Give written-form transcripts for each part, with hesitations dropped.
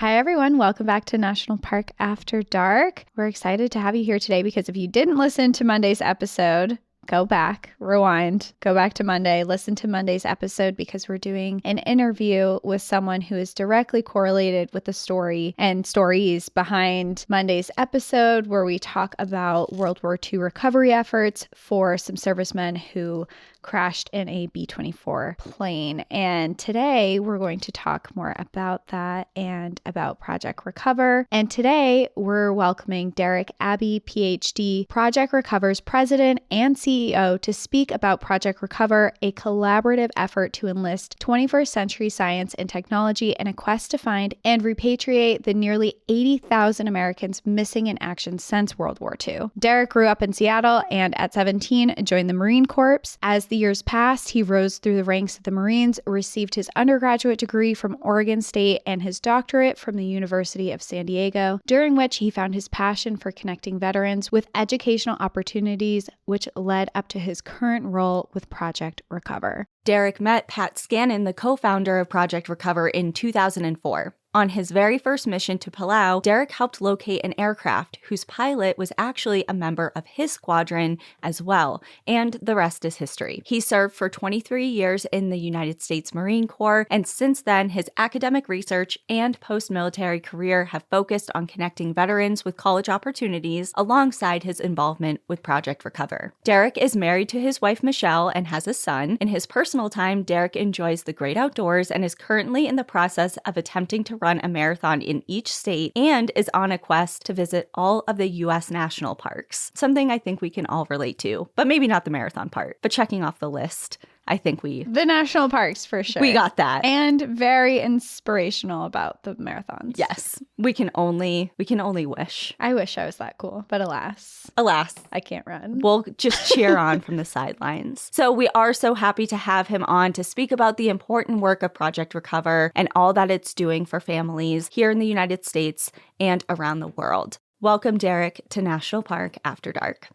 Hi, everyone. Welcome back to National Park After Dark. We're excited to have you here today because if you didn't listen to Monday's episode, go back, rewind, go back to Monday, listen to Monday's episode because we're doing an interview with someone who is directly correlated with the story and stories behind Monday's episode, where we talk about World War II recovery efforts for some servicemen who crashed in a B-24 plane. And today we're going to talk more about that and about Project Recover. And today we're welcoming Derek Abbey, PhD, Project Recover's president and CEO, to speak about Project Recover, a collaborative effort to enlist 21st century science and technology in a quest to find and repatriate the nearly 80,000 Americans missing in action since World War II. Derek grew up in Seattle and at 17 joined the Marine Corps. As the years passed, he rose through the ranks of the Marines, received his undergraduate degree from Oregon State and his doctorate from the University of San Diego, during which he found his passion for connecting veterans with educational opportunities, which led up to his current role with Project Recover. Derek met Pat Scannon, the co-founder of Project Recover, in 2004. On his very first mission to Palau, Derek helped locate an aircraft whose pilot was actually a member of his squadron as well, and the rest is history. He served for 23 years in the United States Marine Corps, and since then, his academic research and post-military career have focused on connecting veterans with college opportunities alongside his involvement with Project Recover. Derek is married to his wife Michelle and has a son. In his personal time, Derek enjoys the great outdoors and is currently in the process of attempting to run a marathon in each state and is on a quest to visit all of the U.S. national parks. Something I think we can all relate to, but maybe not the marathon part. But checking off the list, I think the national parks for sure. We got that. And very inspirational about the marathons. Yes. We can only wish. I wish I was that cool, but alas, I can't run. We'll just cheer on from the sidelines. So we are so happy to have him on to speak about the important work of Project Recover and all that it's doing for families here in the United States and around the world. Welcome, Derek, to National Park After Dark.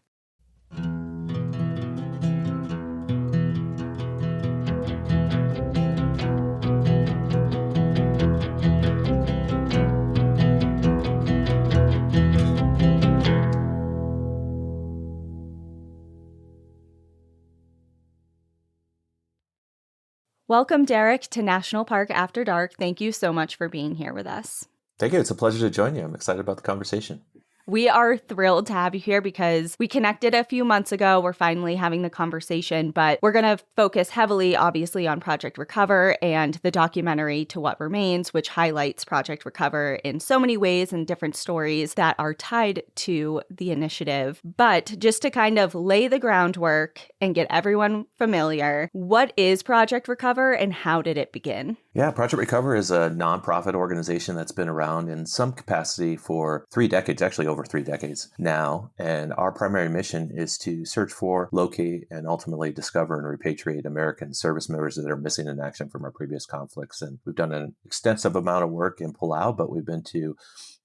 Welcome, Derek, to National Park After Dark. Thank you so much for being here with us. Thank you. It's a pleasure to join you. I'm excited about the conversation. We are thrilled to have you here because we connected a few months ago. We're finally having the conversation, but we're going to focus heavily, obviously, on Project Recover and the documentary To What Remains, which highlights Project Recover in so many ways and different stories that are tied to the initiative. But just to kind of lay the groundwork and get everyone familiar, what is Project Recover and how did it begin? Yeah, Project Recover is a nonprofit organization that's been around in some capacity for 3 decades, actually over 3 decades now. And our primary mission is to search for, locate, and ultimately discover and repatriate American service members that are missing in action from our previous conflicts. And we've done an extensive amount of work in Palau, but we've been to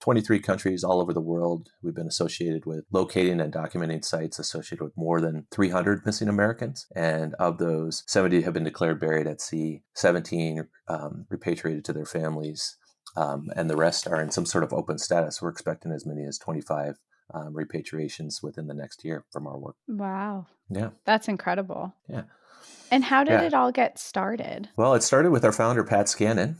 23 countries all over the world. We've been associated with locating and documenting sites associated with more than 300 missing Americans. And of those, 70 have been declared buried at sea, 17 repatriated to their families, and the rest are in some sort of open status. We're expecting as many as 25 repatriations within the next year from our work. Wow. Yeah. That's incredible. Yeah. And how did it all get started? Well, it started with our founder, Pat Scannon.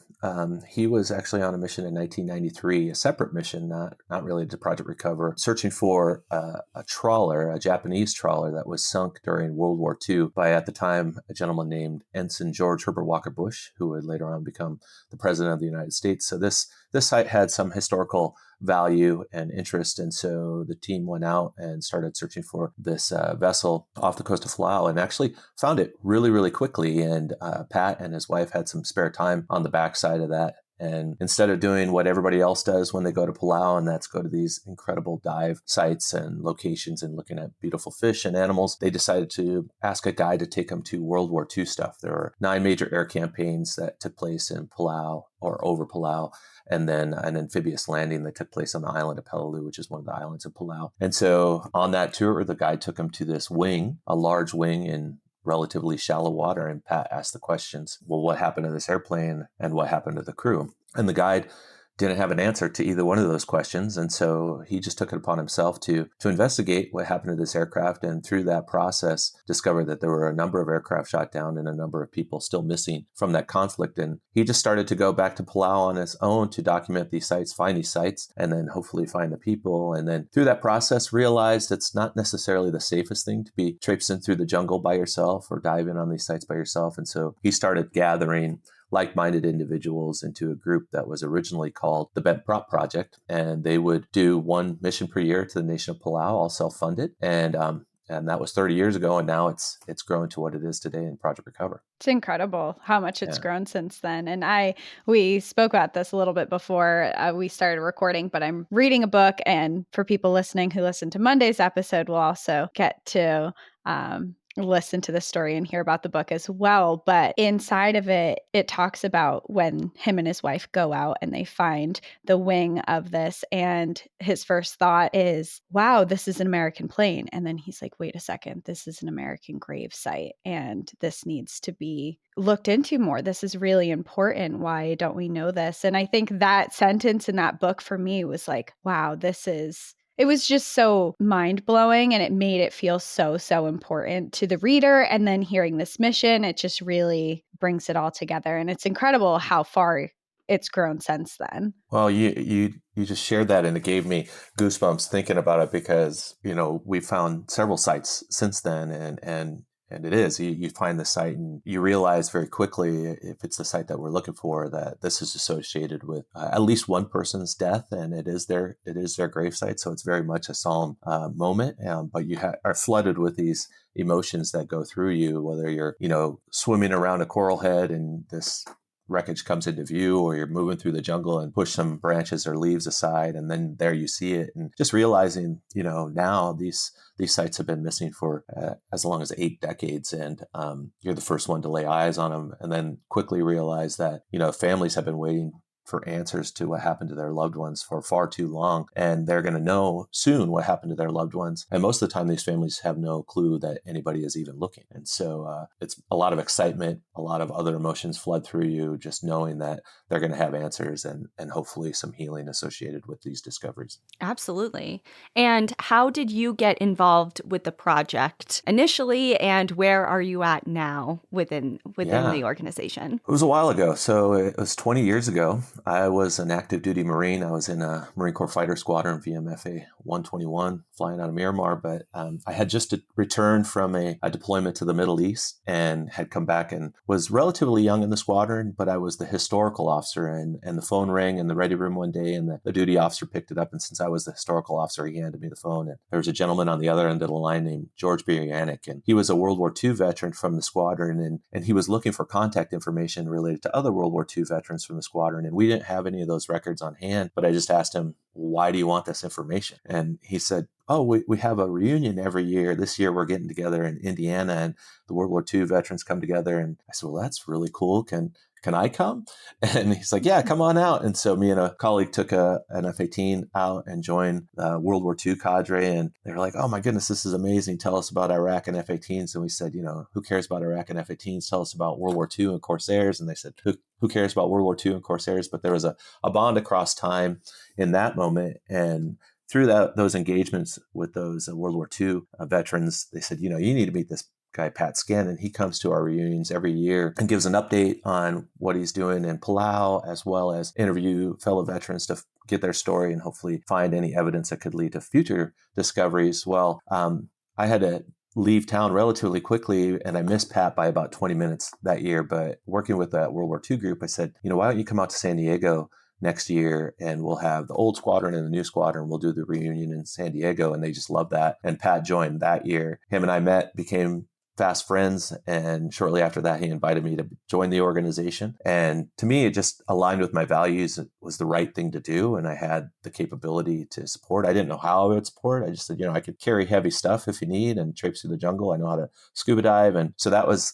He was actually on a mission in 1993, a separate mission, not related to Project Recover, searching for a trawler, a Japanese trawler that was sunk during World War II by, at the time, a gentleman named Ensign George Herbert Walker Bush, who would later on become the President of the United States. So this site had some historical value and interest. And so the team went out and started searching for this vessel off the coast of Palau and actually found it really, really quickly. And Pat and his wife had some spare time on the backside of that. And instead of doing what everybody else does when they go to Palau, and that's go to these incredible dive sites and locations and looking at beautiful fish and animals, they decided to ask a guide to take them to World War II stuff. There were 9 major air campaigns that took place in Palau or over Palau, and then an amphibious landing that took place on the island of Peleliu, which is one of the islands of Palau. And so on that tour, the guide took them to this wing, a large wing in relatively shallow water. And Pat asked the questions, well, what happened to this airplane and what happened to the crew? And the guide didn't have an answer to either one of those questions. And so he just took it upon himself to investigate what happened to this aircraft. And through that process, discovered that there were a number of aircraft shot down and a number of people still missing from that conflict. And he just started to go back to Palau on his own to document these sites, find these sites, and then hopefully find the people. And then through that process, realized it's not necessarily the safest thing to be traipsing through the jungle by yourself or diving on these sites by yourself. And so he started gathering like-minded individuals into a group that was originally called the Bent Prop Project. And they would do one mission per year to the nation of Palau, all self-funded. And that was 30 years ago. And now it's grown to what it is today in Project Recover. It's incredible how much it's grown since then. And we spoke about this a little bit before we started recording, but I'm reading a book. And for people listening who listen to Monday's episode, we'll also get to listen to the story and hear about the book as well. But inside of it, it talks about when him and his wife go out and they find the wing of this. And his first thought is, wow, this is an American plane. And then he's like, wait a second, this is an American grave site. And this needs to be looked into more. This is really important. Why don't we know this? And I think that sentence in that book for me was like, wow, it was just so mind-blowing, and it made it feel so, so important to the reader. And then hearing this mission, it just really brings it all together. And it's incredible how far it's grown since then. Well, you just shared that, and it gave me goosebumps thinking about it because, we found several sites since then, and it is, you find the site and you realize very quickly, if it's the site that we're looking for, that this is associated with at least one person's death, and it is their gravesite. So it's very much a solemn moment, but you are flooded with these emotions that go through you, whether you're, swimming around a coral head and this wreckage comes into view, or you're moving through the jungle and push some branches or leaves aside, and then there you see it, and just realizing, now these sites have been missing for as long as 8 decades, and you're the first one to lay eyes on them, and then quickly realize that families have been waiting for answers to what happened to their loved ones for far too long. And they're going to know soon what happened to their loved ones. And most of the time, these families have no clue that anybody is even looking. And so it's a lot of excitement, a lot of other emotions flood through you, just knowing that they're going to have answers and hopefully some healing associated with these discoveries. Absolutely. And how did you get involved with the project initially, and where are you at now within the organization? It was a while ago. So it was 20 years ago. I was an active duty Marine. I was in a Marine Corps Fighter Squadron, VMFA 121, flying out of Miramar. But I had just returned from a deployment to the Middle East and had come back and was relatively young in the squadron, but I was the historical officer. And the phone rang in the ready room one day, and the duty officer picked it up. And since I was the historical officer, he handed me the phone. And there was a gentleman on the other end of the line named George Burianic. And he was a World War II veteran from the squadron. And he was looking for contact information related to other World War II veterans from the squadron. And we didn't have any of those records on hand, but I just asked him, why do you want this information? And he said, oh, we have a reunion every year. This year we're getting together in Indiana, and the World War II veterans come together. And I said, well, that's really cool. Can I come? And he's like, yeah, come on out. And so me and a colleague took an F-18 out and joined the World War II cadre. And they were like, oh my goodness, this is amazing. Tell us about Iraq and F-18s. And we said, who cares about Iraq and F-18s? Tell us about World War II and Corsairs. And they said, who cares about World War II and Corsairs? But there was a bond across time in that moment. And through those engagements with those World War II veterans, they said, you need to meet this guy, Pat Scannon. He comes to our reunions every year and gives an update on what he's doing in Palau, as well as interview fellow veterans to get their story and hopefully find any evidence that could lead to future discoveries. Well, I had to leave town relatively quickly, and I missed Pat by about 20 minutes that year. But working with that World War II group, I said, why don't you come out to San Diego next year, and we'll have the old squadron and the new squadron. We'll do the reunion in San Diego. And they just loved that. And Pat joined that year. Him and I met, became fast friends. And shortly after that, he invited me to join the organization. And to me, it just aligned with my values. It was the right thing to do. And I had the capability to support. I didn't know how I would support. I just said, I could carry heavy stuff if you need and traipse through the jungle. I know how to scuba dive. And so that was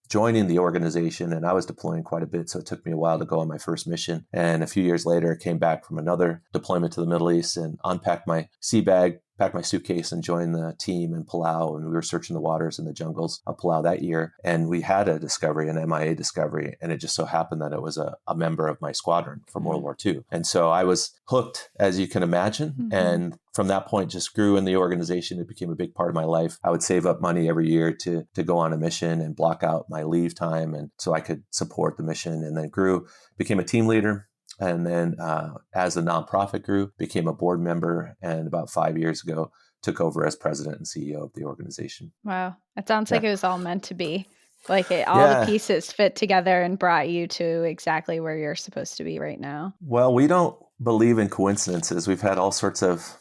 joining the organization, and I was deploying quite a bit. So it took me a while to go on my first mission. And a few years later, I came back from another deployment to the Middle East and unpacked my sea bag, packed my suitcase and joined the team in Palau, and we were searching the waters and the jungles of Palau that year. And we had a discovery, an MIA discovery, and it just so happened that it was a member of my squadron from World War II. And so I was hooked, as you can imagine. And from that point, just grew in the organization. It became a big part of my life. I would save up money every year to go on a mission and block out my leave time, and so I could support the mission. And then grew, became a team leader. And then as the nonprofit grew, became a board member, and about 5 years ago, took over as president and CEO of the organization. Wow. It sounds like it was all meant to be. Like all the pieces fit together and brought you to exactly where you're supposed to be right now. Well, we don't believe in coincidences. We've had all sorts of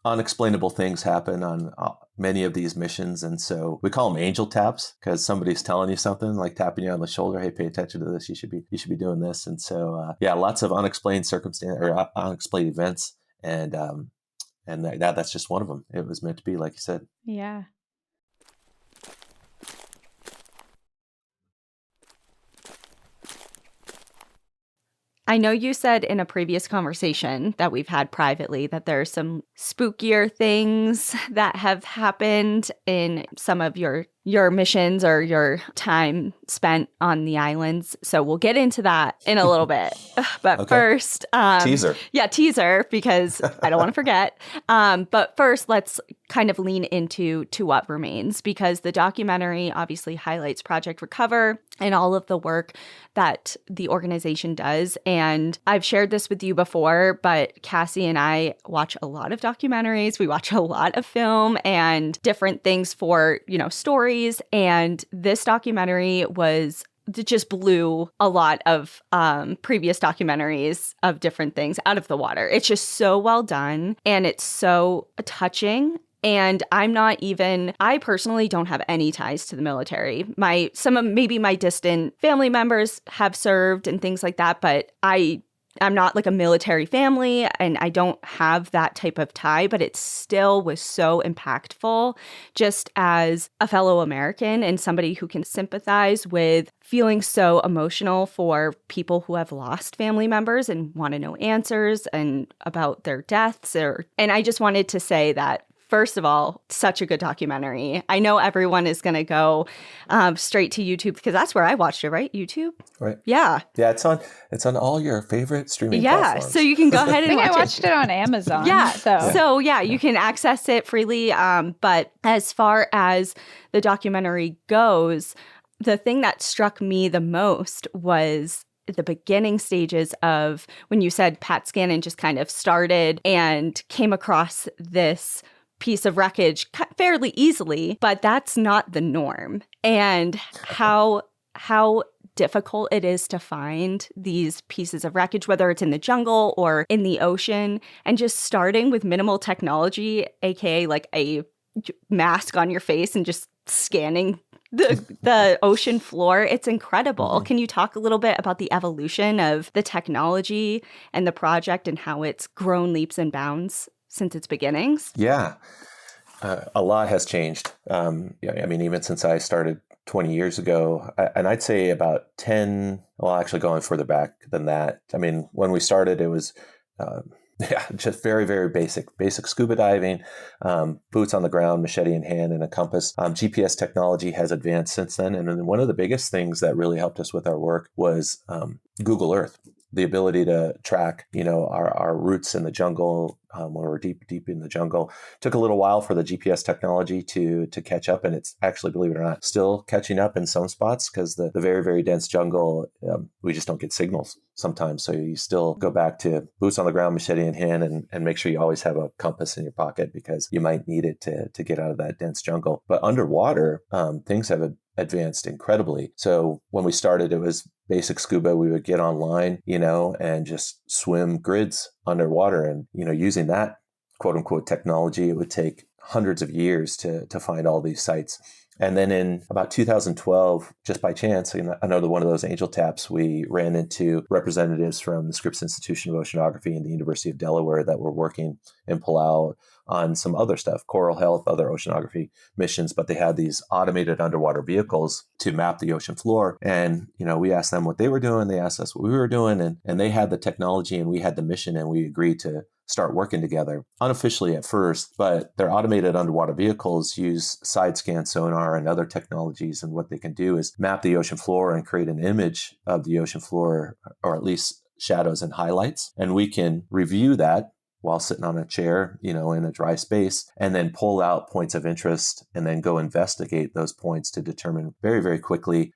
unexplainable things happen on many of these missions. And so we call them angel taps, because somebody's telling you something, like tapping you on the shoulder. Hey, pay attention to this. You should be doing this. And so, lots of unexplained circumstances or unexplained events. And that's just one of them. It was meant to be, like you said. Yeah. I know you said in a previous conversation that we've had privately that there are some spookier things that have happened in some of your missions or your time spent on the islands. So we'll get into that in a little bit. But first... teaser. Yeah, teaser, because I don't want to forget. But first, let's kind of lean into To What Remains, because the documentary obviously highlights Project Recover and all of the work that the organization does. And I've shared this with you before, but Cassie and I watch a lot of documentaries. We watch a lot of film and different things for, stories. And this documentary just blew a lot of previous documentaries of different things out of the water. It's just so well done, and it's so touching. And I personally don't have any ties to the military. Maybe my distant family members have served and things like that, but I'm not like a military family, and I don't have that type of tie, but it still was so impactful just as a fellow American and somebody who can sympathize with feeling so emotional for people who have lost family members and want to know answers and about their deaths. And I just wanted to say that, first of all, such a good documentary. I know everyone is going to go straight to YouTube, because that's where I watched it, right? YouTube? Right. Yeah. Yeah, it's on all your favorite streaming platforms. Yeah, so you can go ahead and watch it. I watched it on Amazon. Yeah, so you can access it freely. But as far as the documentary goes, the thing that struck me the most was the beginning stages of when you said Pat Scannon just kind of started and came across this piece of wreckage fairly easily, but that's not the norm. And how difficult it is to find these pieces of wreckage, whether it's in the jungle or in the ocean, and just starting with minimal technology, aka like a mask on your face and just scanning the ocean floor. It's incredible. Can you talk a little bit about the evolution of the technology and the project and how it's grown leaps and bounds since its beginnings? Yeah, a lot has changed. Even since I started 20 years ago, and I'd say about 10, well, actually going further back than that. I mean, when we started, it was just very, very basic scuba diving, boots on the ground, machete in hand, and a compass. GPS technology has advanced since then. And then one of the biggest things that really helped us with our work was Google Earth. The ability to track, our routes in the jungle when we're deep in the jungle. Took a little while for the GPS technology to catch up, and it's actually, believe it or not, still catching up in some spots, because the very, very dense jungle, we just don't get signals sometimes. So you still go back to boots on the ground, machete in hand, and make sure you always have a compass in your pocket, because you might need it to get out of that dense jungle. But underwater, things have advanced incredibly. So when we started, it was basic scuba. We would get online, and just swim grids underwater, and, using that quote unquote technology, it would take hundreds of years to find all these sites. And then in about 2012, just by chance, another one of those angel taps, we ran into representatives from the Scripps Institution of Oceanography and the University of Delaware that were working in Palau on some other stuff, coral health, other oceanography missions, but they had these automated underwater vehicles to map the ocean floor. And, we asked them what they were doing. They asked us what we were doing, and they had the technology and we had the mission, and we agreed to start working together unofficially at first. But their automated underwater vehicles use side scan sonar and other technologies. And what they can do is map the ocean floor and create an image of the ocean floor, or at least shadows and highlights. And we can review that while sitting on a chair, in a dry space, and then pull out points of interest and then go investigate those points to determine very, very quickly,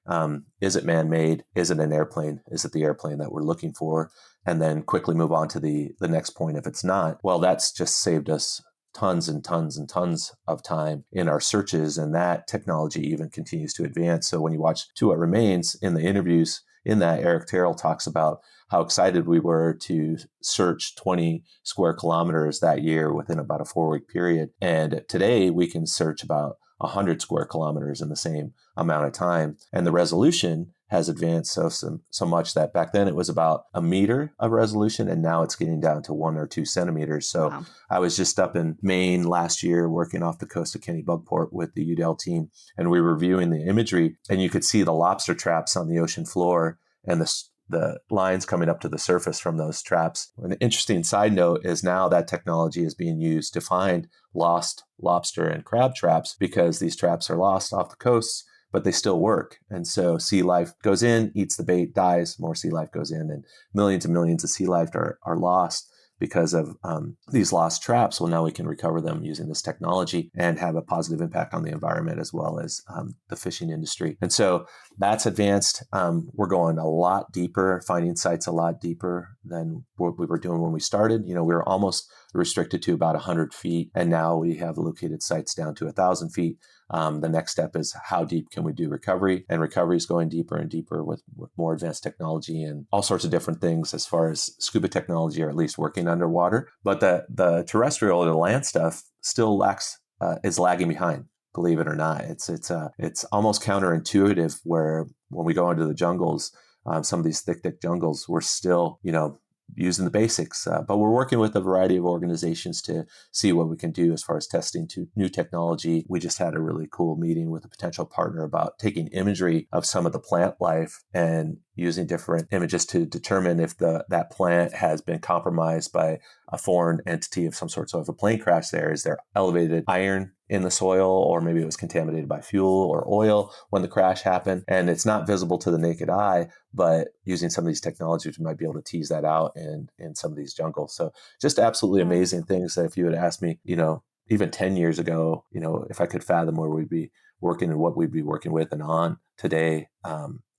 is it man-made? Is it an airplane? Is it the airplane that we're looking for? And then quickly move on to the next point if it's not. Well, that's just saved us tons and tons and tons of time in our searches, and that technology even continues to advance. So when you watch To What Remains, in the interviews in that, Eric Terrell talks about how excited we were to search 20 square kilometers that year within about a 4-week period. And today we can search about 100 square kilometers in the same amount of time. And the resolution has advanced so much that back then it was about a meter of resolution, and now it's getting down to 1 or 2 centimeters. So wow. I was just up in Maine last year working off the coast of Kennebunkport with the UDEL team, and we were reviewing the imagery, and you could see the lobster traps on the ocean floor and the lines coming up to the surface from those traps. An interesting side note is now that technology is being used to find lost lobster and crab traps, because these traps are lost off the coasts, but they still work. And so sea life goes in, eats the bait, dies, more sea life goes in, and millions of sea life are lost because of these lost traps. Well, now we can recover them using this technology and have a positive impact on the environment as well as the fishing industry. And so that's advanced. We're going a lot deeper, finding sites a lot deeper than what we were doing when we started. We were almost restricted to about 100 feet, and now we have located sites down to 1,000 feet. The next step is how deep can we do recovery? And recovery is going deeper and deeper with more advanced technology and all sorts of different things as far as scuba technology, or at least working underwater. But the terrestrial or the land stuff still is lagging behind, believe it or not. It's almost counterintuitive, where when we go into the jungles, some of these thick jungles, we're still, using the basics, but we're working with a variety of organizations to see what we can do as far as testing to new technology. We just had a really cool meeting with a potential partner about taking imagery of some of the plant life and using different images to determine if that plant has been compromised by a foreign entity of some sort. So if a plane crash there, is there elevated iron in the soil, or maybe it was contaminated by fuel or oil when the crash happened, and it's not visible to the naked eye, but using some of these technologies, we might be able to tease that out in some of these jungles. So just absolutely amazing things that if you had asked me, even 10 years ago, if I could fathom where we'd be working and what we'd be working with and on today,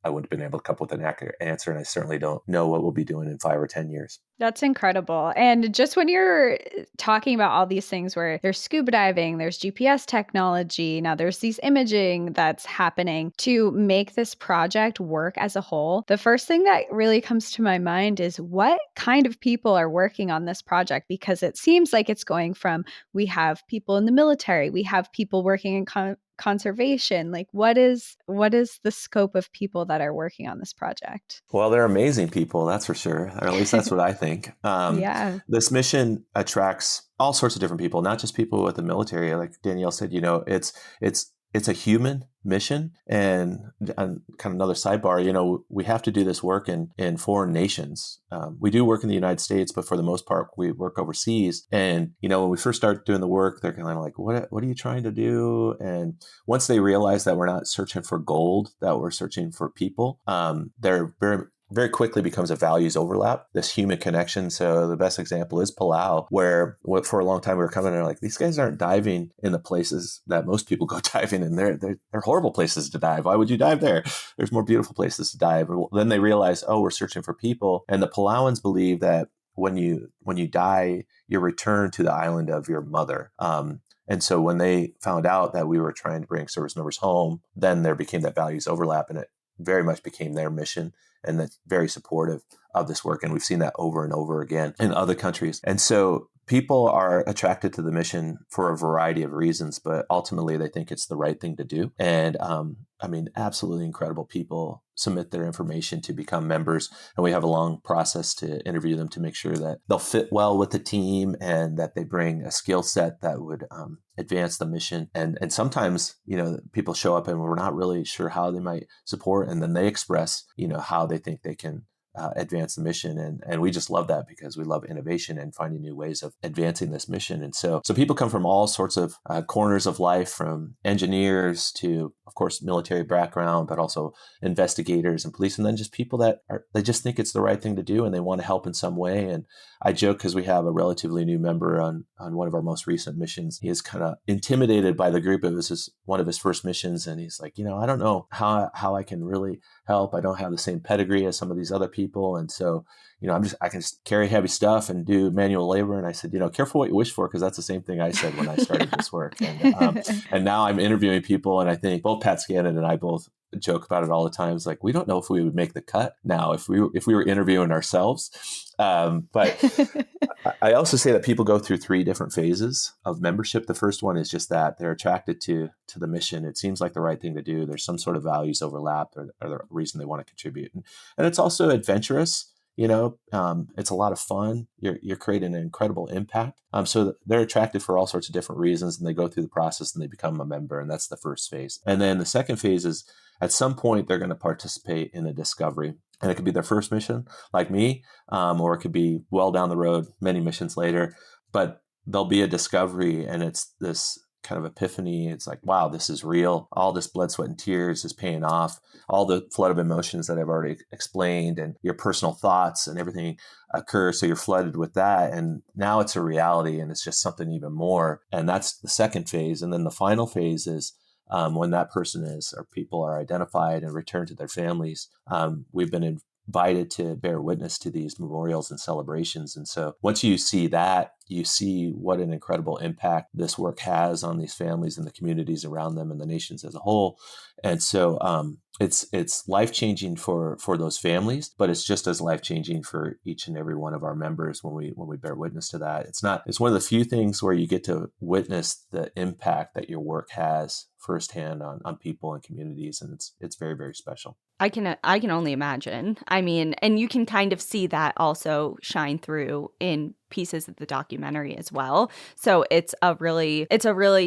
I wouldn't have been able to come up with an accurate answer. And I certainly don't know what we'll be doing in 5 or 10 years. That's incredible. And just when you're talking about all these things where there's scuba diving, there's GPS technology, now there's these imaging that's happening to make this project work as a whole, the first thing that really comes to my mind is what kind of people are working on this project? Because it seems like it's going from, we have people in the military, we have people working in conservation. Like what is the scope of people that are working on this project? Well, they're amazing people, that's for sure. Or at least that's what I think. Yeah. This mission attracts all sorts of different people, not just people with the military. Like Danielle said, it's a human mission. And kind of another sidebar, we have to do this work in foreign nations. We do work in the United States, but for the most part, we work overseas. And, when we first start doing the work, they're kind of like, what are you trying to do? And once they realize that we're not searching for gold, that we're searching for people, they're very quickly becomes a values overlap, this human connection. So the best example is Palau, where for a long time we were coming in like, these guys aren't diving in the places that most people go diving in. They're horrible places to dive. Why would you dive there? There's more beautiful places to dive. And then they realize, we're searching for people. And the Palauans believe that when you die, you're returned to the island of your mother. And so when they found out that we were trying to bring service members home, then there became that values overlap, and it very much became their mission. And that's very supportive of this work. And we've seen that over and over again in other countries. And so people are attracted to the mission for a variety of reasons, but ultimately they think it's the right thing to do. And I mean, absolutely incredible people submit their information to become members. And we have a long process to interview them to make sure that they'll fit well with the team and that they bring a skill set that would advance the mission. And sometimes, people show up and we're not really sure how they might support. And then they express, how they think they can advance the mission. And we just love that because we love innovation and finding new ways of advancing this mission. And so people come from all sorts of corners of life, from engineers to, of course, military background, but also investigators and police, and then just people that they just think it's the right thing to do and they want to help in some way. And I joke because we have a relatively new member on one of our most recent missions. He is kind of intimidated by the group. It was one of his first missions. And he's like, I don't know how I can really help. I don't have the same pedigree as some of these other people. And so, I can just carry heavy stuff and do manual labor. And I said, careful what you wish for, because that's the same thing I said when I started this work. And now I'm interviewing people. And I think both Pat Scannon and I both joke about it all the time. It's like, we don't know if we would make the cut now if we were interviewing ourselves. But I also say that people go through 3 different phases of membership. The first one is just that they're attracted to the mission. It seems like the right thing to do. There's some sort of values overlap or the reason they want to contribute. And it's also adventurous. It's a lot of fun. You're creating an incredible impact. So they're attracted for all sorts of different reasons, and they go through the process and they become a member. And that's the first phase. And then the second phase is at some point they're going to participate in a discovery. And it could be their first mission, like me, or it could be well down the road, many missions later. But there'll be a discovery, and it's this kind of epiphany. It's like, wow, this is real. All this blood, sweat, and tears is paying off. All the flood of emotions that I've already explained, and your personal thoughts and everything occur. So you're flooded with that. And now it's a reality, and it's just something even more. And that's the second phase. And then the final phase is when that person or people are identified and returned to their families. We've been invited to bear witness to these memorials and celebrations. And so once you see that, you see what an incredible impact this work has on these families and the communities around them and the nations as a whole. And so it's life-changing for those families, but it's just as life-changing for each and every one of our members when we bear witness to that. It's one of the few things where you get to witness the impact that your work has firsthand on people and communities, and it's very, very special. I can only imagine. I mean, and you can kind of see that also shine through in pieces of the documentary as well. So it's a really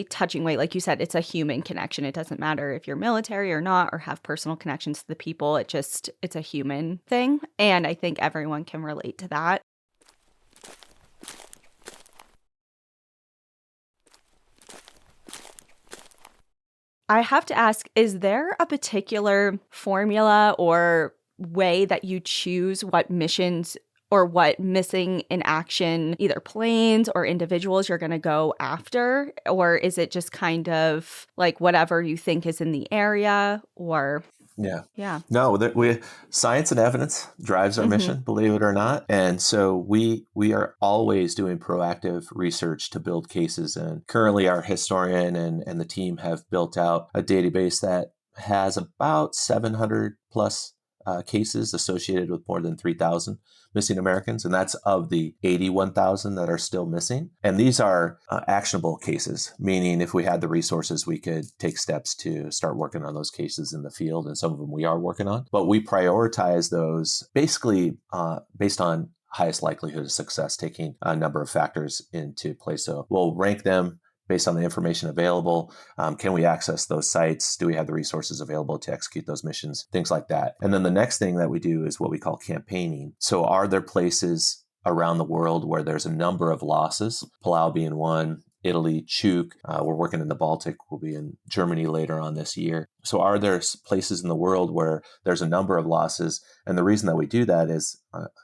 touching way. Like you said, it's a human connection. It doesn't matter if you're military or not, or have personal connections to the people. It's a human thing. And I think everyone can relate to that. I have to ask, is there a particular formula or way that you choose what missions or what missing in action, either planes or individuals, you're going to go after? Or is it just kind of like whatever you think is in the area? Or Yeah. No, science and evidence drives our mission, believe it or not. And so we are always doing proactive research to build cases. And currently our historian and the team have built out a database that has about 700 plus cases associated with more than 3,000 missing Americans. And that's of the 81,000 that are still missing. And these are actionable cases, meaning if we had the resources, we could take steps to start working on those cases in the field. And some of them we are working on. But we prioritize those basically based on highest likelihood of success, taking a number of factors into place. So we'll rank them based on the information available. Can we access those sites? Do we have the resources available to execute those missions? Things like that. And then the next thing that we do is what we call campaigning. So are there places around the world where there's a number of losses, Palau being one, Italy, Chuk. We're working in the Baltic. We'll be in Germany later on this year. So are there places in the world where there's a number of losses? And the reason that we do that is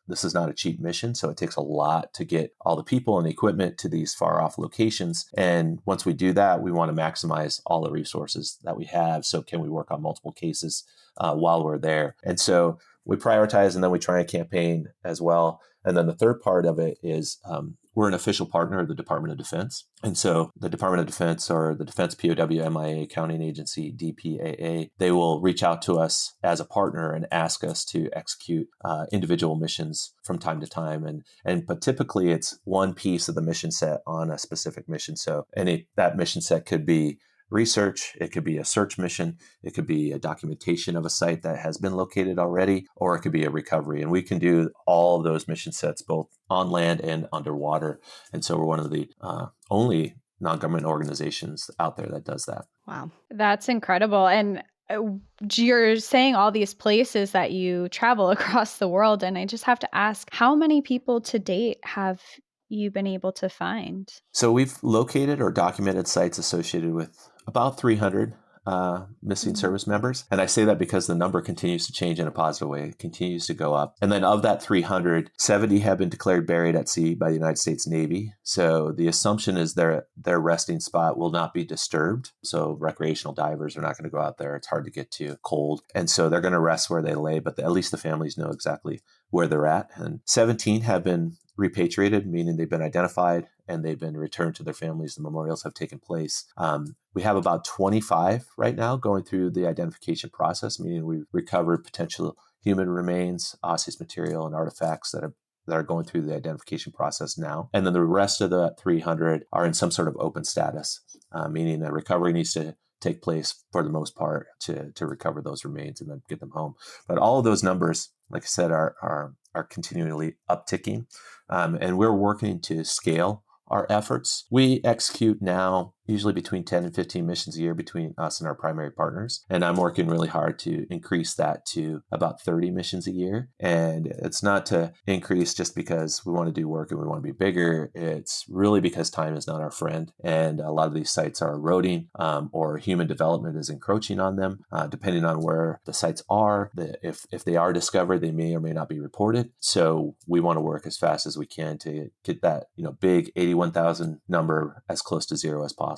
this is not a cheap mission. So it takes a lot to get all the people and the equipment to these far off locations. And once we do that, we want to maximize all the resources that we have. So can we work on multiple cases while we're there? And so we prioritize, and then we try and campaign as well. And then the third part of it is we're an official partner of the Department of Defense. And so the Department of Defense, or the Defense POW MIA Accounting Agency, DPAA, they will reach out to us as a partner and ask us to execute individual missions from time to time. But typically it's one piece of the mission set on a specific mission. So that mission set could be research, it could be a search mission, it could be a documentation of a site that has been located already, or it could be a recovery. And we can do all of those mission sets both on land and underwater. And so we're one of the only non-government organizations out there that does that. Wow. That's incredible. And you're saying all these places that you travel across the world. And I just have to ask, how many people to date have you been able to find? So we've located or documented sites associated with about 300 missing service members. And I say that because the number continues to change in a positive way. It continues to go up. And then of that 300, 70 have been declared buried at sea by the United States Navy. So the assumption is their resting spot will not be disturbed. So recreational divers are not going to go out there. It's hard to get to, cold. And so they're going to rest where they lay, but at least the families know exactly where they're at. And 17 have been repatriated, meaning they've been identified and they've been returned to their families. The memorials have taken place. We have about 25 right now going through the identification process, meaning we've recovered potential human remains, osseous material, and artifacts that are going through the identification process now. And then the rest of the 300 are in some sort of open status, meaning that recovery needs to take place for the most part to recover those remains and then get them home. But all of those numbers, like I said, are continually upticking. And we're working to scale our efforts. We execute now usually between 10 and 15 missions a year between us and our primary partners. And I'm working really hard to increase that to about 30 missions a year. And it's not to increase just because we want to do work and we want to be bigger. It's really because time is not our friend. And a lot of these sites are eroding or human development is encroaching on them. Depending on where the sites are, if they are discovered, they may or may not be reported. So we want to work as fast as we can to get that big 81,000 number as close to zero as possible.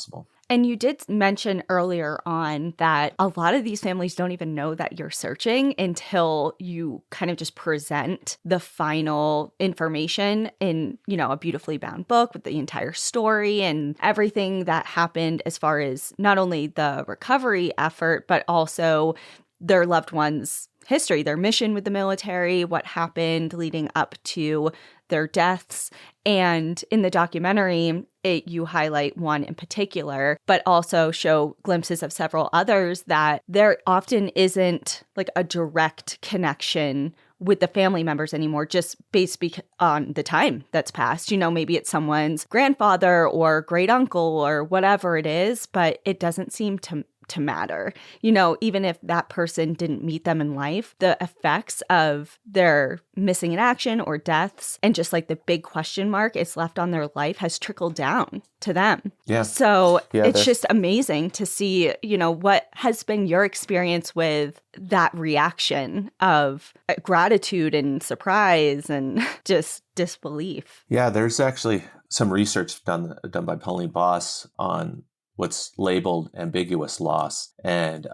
And you did mention earlier on that a lot of these families don't even know that you're searching until you kind of just present the final information in, a beautifully bound book with the entire story and everything that happened as far as not only the recovery effort, but also their loved ones' history, their mission with the military, what happened leading up to their deaths. And in the documentary, you highlight one in particular, but also show glimpses of several others that there often isn't like a direct connection with the family members anymore, just based on the time that's passed. Maybe it's someone's grandfather or great uncle or whatever it is, but it doesn't seem to matter. Even if that person didn't meet them in life, the effects of their missing in action or deaths and just like the big question mark it's left on their life has trickled down to them. Yeah. So it's just amazing to see, what has been your experience with that reaction of gratitude and surprise and just disbelief. Yeah, there's actually some research done by Pauline Boss on what's labeled ambiguous loss. And,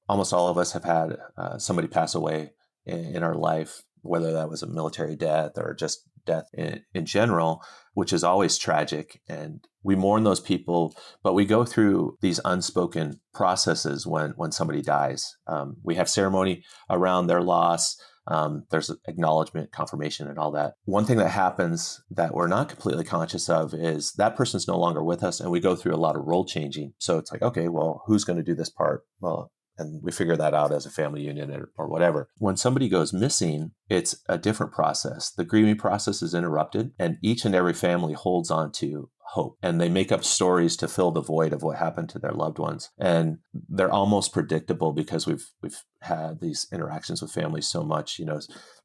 almost all of us have had somebody pass away in our life, whether that was a military death or just death in general, which is always tragic. And we mourn those people, but we go through these unspoken processes when somebody dies. We have ceremony around their loss. There's acknowledgement, confirmation, and all that. One thing that happens that we're not completely conscious of is that person's no longer with us, and we go through a lot of role changing. So it's like, okay, well, who's going to do this part? Well, and we figure that out as a family union or whatever. When somebody goes missing, it's a different process. The grieving process is interrupted, and each and every family holds on to hope, and they make up stories to fill the void of what happened to their loved ones. And they're almost predictable because we've had these interactions with families so much.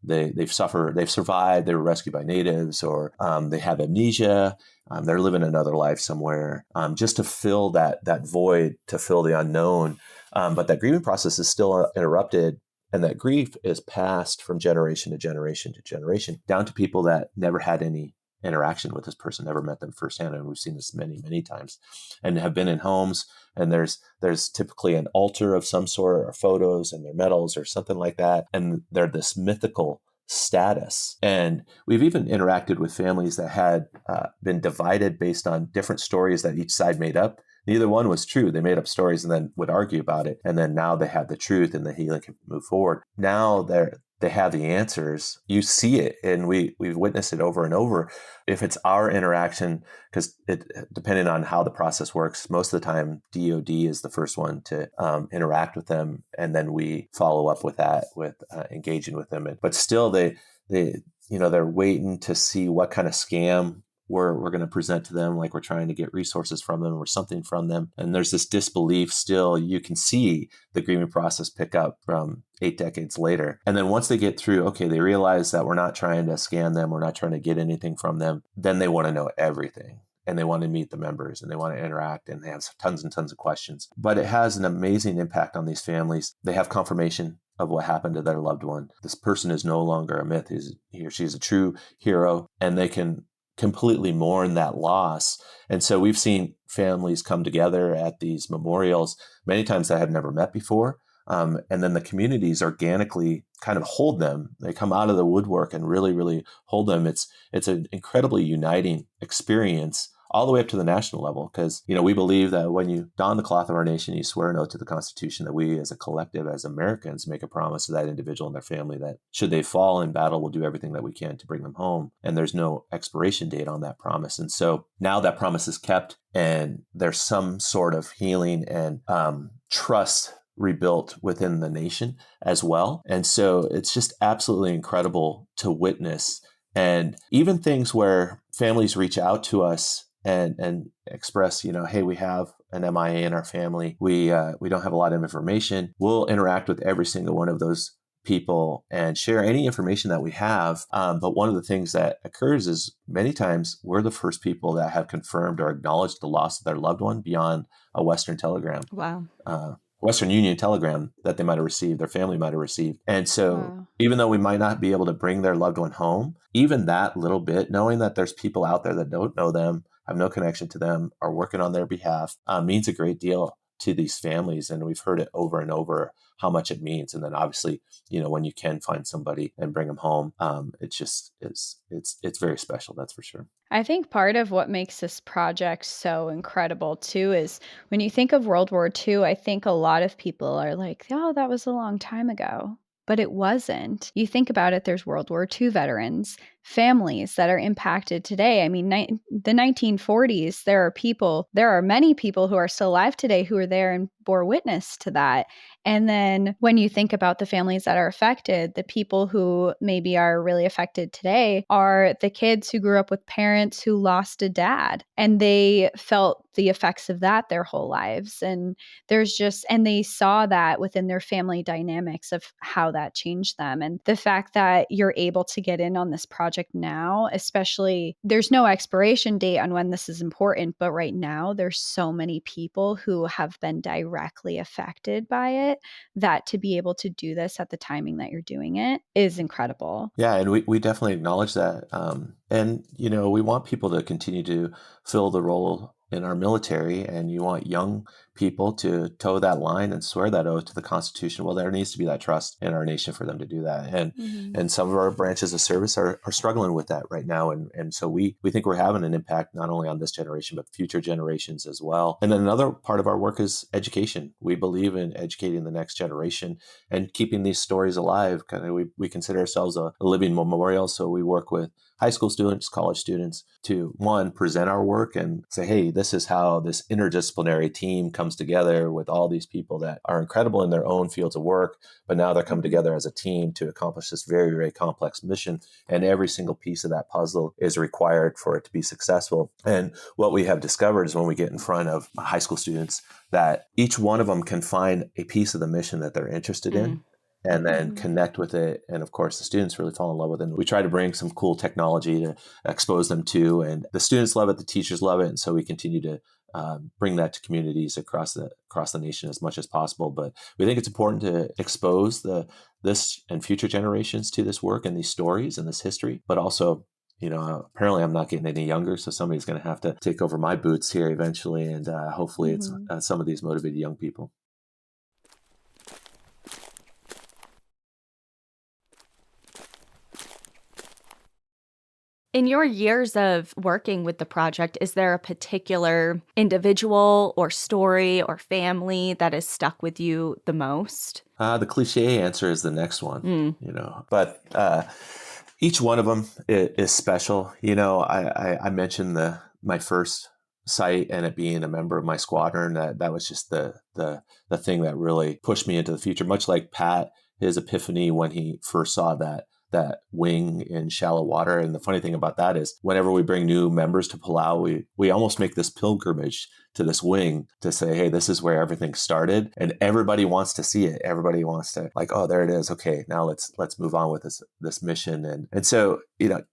They've survived, they were rescued by natives, or they have amnesia. They're living another life somewhere, just to fill that void, to fill the unknown. But that grieving process is still interrupted. And that grief is passed from generation to generation to generation, down to people that never had any interaction with this person, never met them firsthand. And we've seen this many, many times, and have been in homes. And there's typically an altar of some sort, or photos and their medals or something like that. And they're this mythical status. And we've even interacted with families that had been divided based on different stories that each side made up. Neither one was true. They made up stories and then would argue about it. And then now they have the truth and the healing can move forward. Now they have the answers. You see it, and we've witnessed it over and over. If it's our interaction, because depending on how the process works, most of the time DoD is the first one to interact with them, and then we follow up with that, with engaging with them. But still, they're waiting to see what kind of scam we're going to present to them, like we're trying to get resources from them or something from them. And there's this disbelief still. You can see the grieving process pick up from 8 decades later. And then once they get through, okay, they realize that we're not trying to scam them, we're not trying to get anything from them, then they want to know everything. And they want to meet the members and they want to interact and they have tons and tons of questions. But it has an amazing impact on these families. They have confirmation of what happened to their loved one. This person is no longer a myth. He or she is a true hero, and they can completely mourn that loss. And so we've seen families come together at these memorials, many times that had never met before. And then the communities organically kind of hold them. They come out of the woodwork and really, really hold them. It's an incredibly uniting experience all the way up to the national level, because we believe that when you don the cloth of our nation, you swear an oath to the Constitution that we as a collective, as Americans, make a promise to that individual and their family that should they fall in battle, we'll do everything that we can to bring them home. And there's no expiration date on that promise. And so now that promise is kept, and there's some sort of healing and trust rebuilt within the nation as well. And so it's just absolutely incredible to witness. And even things where families reach out to us and express, hey, we have an MIA in our family. We don't have a lot of information. We'll interact with every single one of those people and share any information that we have. But one of the things that occurs is many times we're the first people that have confirmed or acknowledged the loss of their loved one beyond a Western telegram. Wow. Western Union telegram that they might have received, their family might have received. And so even though we might not be able to bring their loved one home, even that little bit, knowing that there's people out there that don't know them, have no connection to them, are working on their behalf, means a great deal to these families. And we've heard it over and over how much it means. And then obviously, when you can find somebody and bring them home, it's very special. That's for sure. I think part of what makes this project so incredible too is when you think of World War II, I think a lot of people are like, oh, that was a long time ago. But it wasn't. You think about it, there's World War II veterans, families that are impacted today. I mean, the 1940s, there are many people who are still alive today who are there and bore witness to that. And then when you think about the families that are affected, the people who maybe are really affected today are the kids who grew up with parents who lost a dad, and they felt the effects of that their whole lives. And and they saw that within their family dynamics of how that changed them. And the fact that you're able to get in on this project now, especially, there's no expiration date on when this is important, but right now there's so many people who have been directly affected by it, that to be able to do this at the timing that you're doing it is incredible. Yeah, and we definitely acknowledge that. And, we want people to continue to fill the role in our military, and you want young people to toe that line and swear that oath to the Constitution. Well, there needs to be that trust in our nation for them to do that. And some of our branches of service are struggling with that right now. And so we think we're having an impact not only on this generation, but future generations as well. And then another part of our work is education. We believe in educating the next generation and keeping these stories alive. Kind of, we consider ourselves a living memorial. So we work with high school students, college students to, one, present our work and say, hey, this is how this interdisciplinary team comes together with all these people that are incredible in their own fields of work, but now they're coming together as a team to accomplish this very, very complex mission. And every single piece of that puzzle is required for it to be successful. And what we have discovered is when we get in front of high school students, that each one of them can find a piece of the mission that they're interested in, and then connect with it. And of course, the students really fall in love with it. And we try to bring some cool technology to expose them to, and the students love it, the teachers love it. And so we continue to bring that to communities across the nation as much as possible. But we think it's important to expose this and future generations to this work and these stories and this history, but also, apparently I'm not getting any younger, so somebody's going to have to take over my boots here eventually. And hopefully it's some of these motivated young people. In your years of working with the project, is there a particular individual or story or family that has stuck with you the most? The cliche answer is the next one, but each one of them is special. I mentioned my first site and it being a member of my squadron. That was just the thing that really pushed me into the future. Much like Pat, his epiphany when he first saw that wing in shallow water. And the funny thing about that is whenever we bring new members to Palau, we almost make this pilgrimage to this wing to say, hey, this is where everything started. And everybody wants to see it. Everybody wants to oh, there it is. Okay, now let's move on with this mission. And so,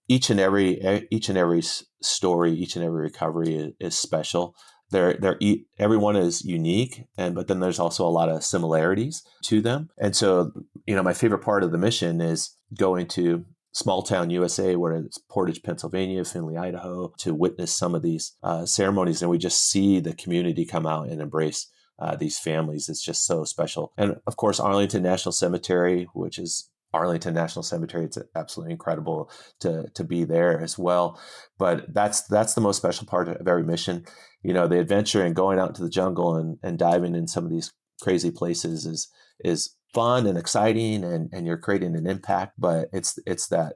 each and every story, each and every recovery is special. Everyone is unique, but then there's also a lot of similarities to them. And so, my favorite part of the mission is going to small town USA, where it's Portage, Pennsylvania, Findlay, Idaho, to witness some of these ceremonies. And we just see the community come out and embrace these families. It's just so special. And of course, Arlington National Cemetery, which is Arlington National Cemetery. It's absolutely incredible to be there as well. But that's the most special part of every mission. The adventure and going out into the jungle and diving in some of these crazy places is fun and exciting, and you're creating an impact. But it's that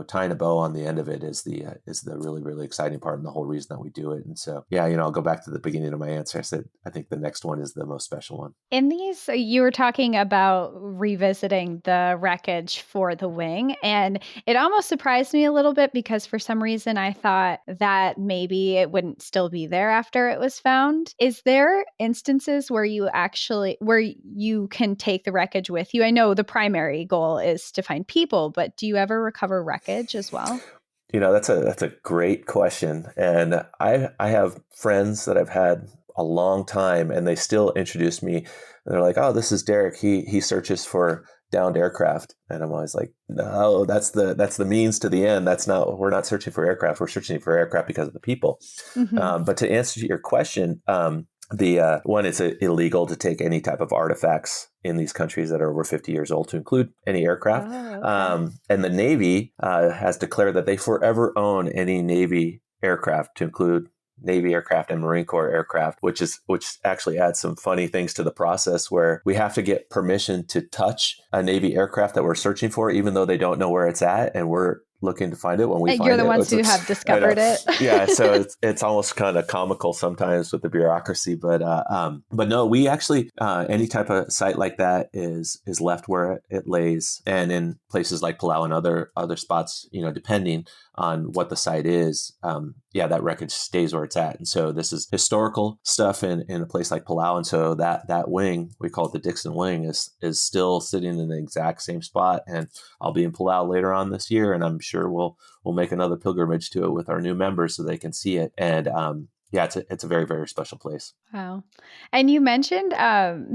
tying a bow on the end of it is the really, really exciting part, and the whole reason that we do it. And so I'll go back to the beginning of my answer. I said I think the next one is the most special one. In these, you were talking about revisiting the wreckage for the wing, and it almost surprised me a little bit because for some reason I thought that maybe it wouldn't still be there after it was found. Is there instances where you can take the wreckage with you? I know the primary goal is to find people, but do you ever recover wreckage as well? That's a great question. And I have friends that I've had a long time, and they still introduce me. And they're like, "Oh, this is Derek. He searches for downed aircraft." And I'm always like, "No, that's the means to the end. We're not searching for aircraft. We're searching for aircraft because of the people." Mm-hmm. But to answer your question, the one, it's illegal to take any type of artifacts in these countries that are over 50 years old, to include any aircraft. Oh, okay. And the Navy has declared that they forever own any Navy aircraft, to include Navy aircraft and Marine Corps aircraft, which actually adds some funny things to the process, where we have to get permission to touch a Navy aircraft that we're searching for, even though they don't know where it's at, and we're looking to find it. When we And find you're the it, ones who have discovered it. Yeah, so it's almost kind of comical sometimes with the bureaucracy, but no, we actually any type of site like that is left where it lays, and in places like Palau and other spots, depending on what the site is, that wreckage stays where it's at. And so this is historical stuff in a place like Palau, and so that wing, we call it the Dixon Wing, is still sitting in the exact same spot. And I'll be in Palau later on this year, and I'm sure we'll make another pilgrimage to it with our new members so they can see it. And it's a very, very special place. Wow. And you mentioned,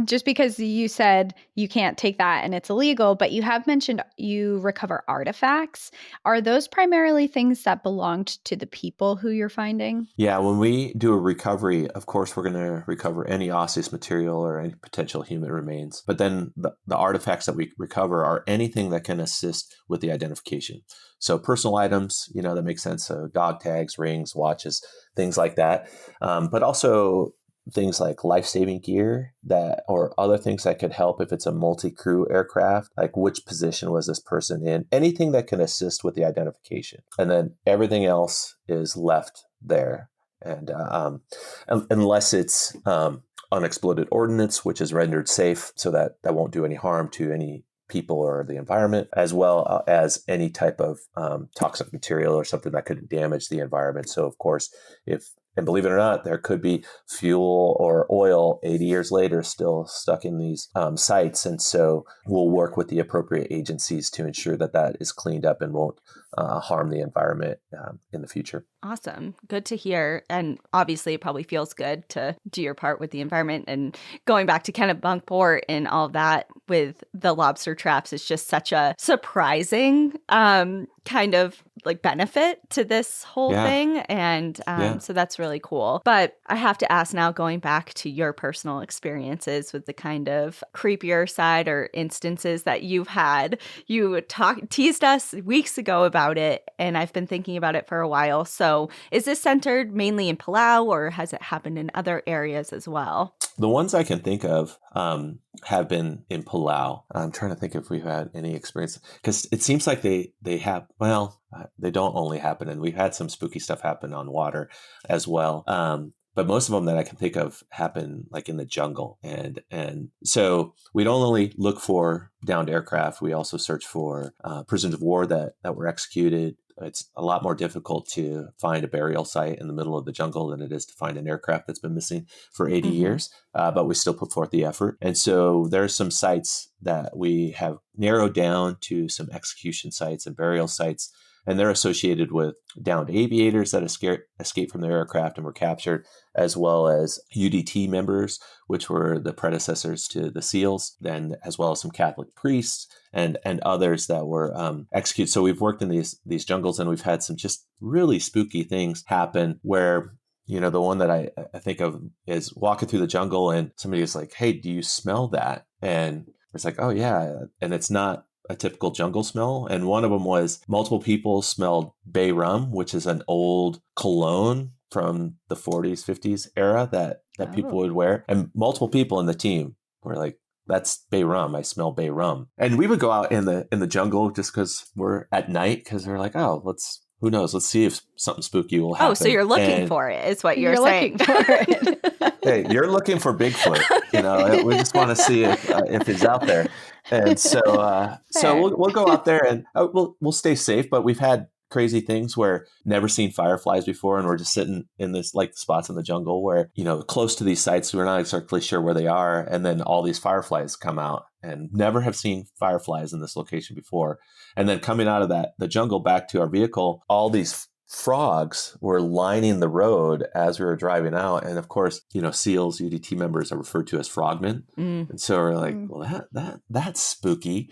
just because you said you can't take that and it's illegal, but you have mentioned you recover artifacts. Are those primarily things that belonged to the people who you're finding? Yeah, when we do a recovery, of course, we're going to recover any osseous material or any potential human remains. But then the artifacts that we recover are anything that can assist with the identification. So personal items, that makes sense. So dog tags, rings, watches, things like that. But also things like life-saving gear or other things that could help if it's a multi-crew aircraft, like which position was this person in, anything that can assist with the identification. And then everything else is left there. And unless it's unexploded ordnance, which is rendered safe so that won't do any harm to any people or the environment, as well as any type of toxic material or something that could damage the environment. So of course, and believe it or not, there could be fuel or oil 80 years later still stuck in these sites. And so we'll work with the appropriate agencies to ensure that is cleaned up and won't harm the environment in the future. Awesome. Good to hear. And obviously it probably feels good to do your part with the environment. And going back to Kennebunkport and all of that with the lobster traps is just such a surprising kind of like benefit to this whole thing. And so that's really cool. But I have to ask now, going back to your personal experiences with the kind of creepier side or instances that you've had, you teased us weeks ago about it, and I've been thinking about it for a while. So is this centered mainly in Palau, or has it happened in other areas as well? The ones I can think of have been in Palau. I'm trying to think if we've had any experience, because it seems like they have, well, they don't only happen, and we've had some spooky stuff happen on water as well. But most of them that I can think of happen like in the jungle. And so we don't only look for downed aircraft, we also search for prisoners of war that were executed. It's a lot more difficult to find a burial site in the middle of the jungle than it is to find an aircraft that's been missing for 80 years, but we still put forth the effort. And so there are some sites that we have narrowed down to some execution sites and burial sites, and they're associated with downed aviators that escaped from their aircraft and were captured, as well as UDT members, which were the predecessors to the SEALs, then as well as some Catholic priests and others that were executed. So we've worked in these jungles, and we've had some just really spooky things happen where, you know, the one that I think of is walking through the jungle and somebody is like, "Hey, do you smell that?" And it's like, "Oh yeah." And it's not a typical jungle smell. And one of them was multiple people smelled bay rum, which is an old cologne from the 40s, 50s era that people would wear. And multiple people in the team were like, "That's bay rum. I smell bay rum." And we would go out in the jungle just because we're at night, because we're like, "Oh, who knows? Let's see if something spooky will happen." Oh, so you're looking for it, is what you're saying. Looking for it. Hey, you're looking for Bigfoot. You know, we just want to see if he's out there. And so we'll go out there and we'll stay safe. But we've had crazy things where never seen fireflies before, and we're just sitting in this like spots in the jungle where, you know, close to these sites, we're not exactly sure where they are, and then all these fireflies come out, and never have seen fireflies in this location before. And then coming out of the jungle back to our vehicle, all these frogs were lining the road as we were driving out. And of course, you know, SEALs, UDT members are referred to as frogmen. And so we're like, well, that's spooky.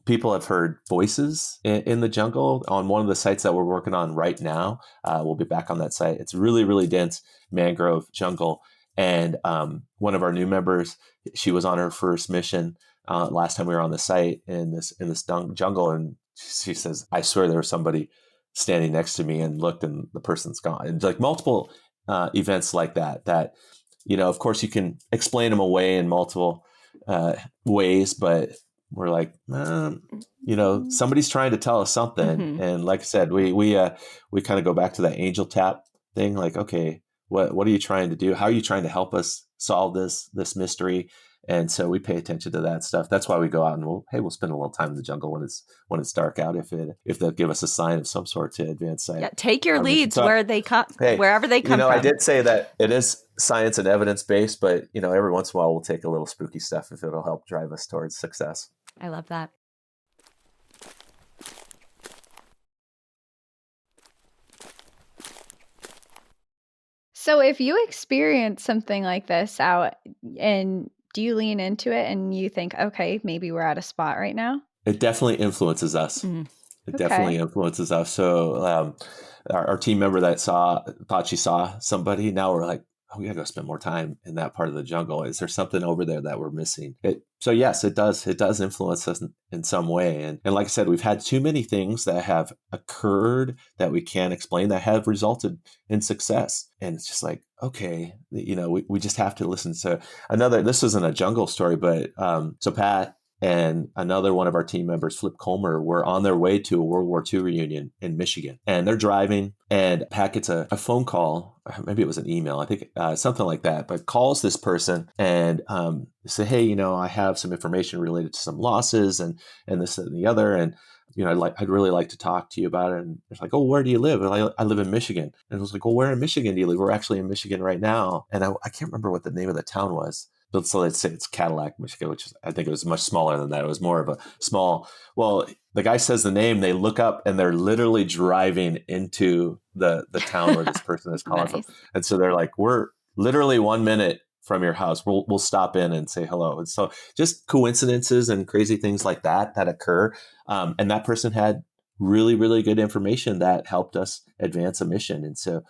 People have heard voices in the jungle on one of the sites that we're working on right now. We'll be back on that site. It's really, really dense mangrove jungle. And one of our new members, she was on her first mission last time we were on the site in this jungle. And she says, "I swear there was somebody standing next to me, and looked, and the person's gone." And like multiple events like that, you know, of course you can explain them away in multiple ways, but we're like, you know, somebody's trying to tell us something. And like I said, we kind of go back to that angel tap thing. Like, okay, what are you trying to do? How are you trying to help us solve this mystery? And so we pay attention to that stuff. That's why we go out and we'll spend a little time in the jungle when it's dark out, if they'll give us a sign of some sort to advance site. Yeah, take your leads where they come, wherever they come from. I did say that it is science and evidence based, but you know, every once in a while we'll take a little spooky stuff if it'll help drive us towards success. I love that. So if you experience something like this out, and do you lean into it and you think, okay, maybe we're at a spot right now? It definitely influences us. It definitely influences us. So our team member that thought she saw somebody, now we're like, oh, we gotta go spend more time in that part of the jungle. Is there something over there that we're missing? So yes, it does. It does influence us in some way. And like I said, we've had too many things that have occurred that we can't explain that have resulted in success. And it's just like, okay, you know, we just have to listen to this isn't a jungle story, but so Pat and another one of our team members, Flip Colmer, were on their way to a World War II reunion in Michigan. And they're driving, and Pat gets a phone call, maybe it was an email, I think something like that, but calls this person and say, "Hey, you know, I have some information related to some losses and this and the other. And, you know, I'd really like to talk to you about it." And it's like, "Oh, where do you live?" And I live in Michigan. And it was like, "Well, where in Michigan do you live?" "We're actually in Michigan right now." And I can't remember what the name of the town was. So let's say it's Cadillac, Michigan, which I think it was much smaller than that. It was more of a small, well, the guy says the name, they look up, and they're literally driving into the town where this person is calling from. And so they're like, "We're literally 1 minute from your house. We'll stop in and say hello." And so just coincidences and crazy things like that occur. And that person had really, really good information that helped us advance a mission. And so,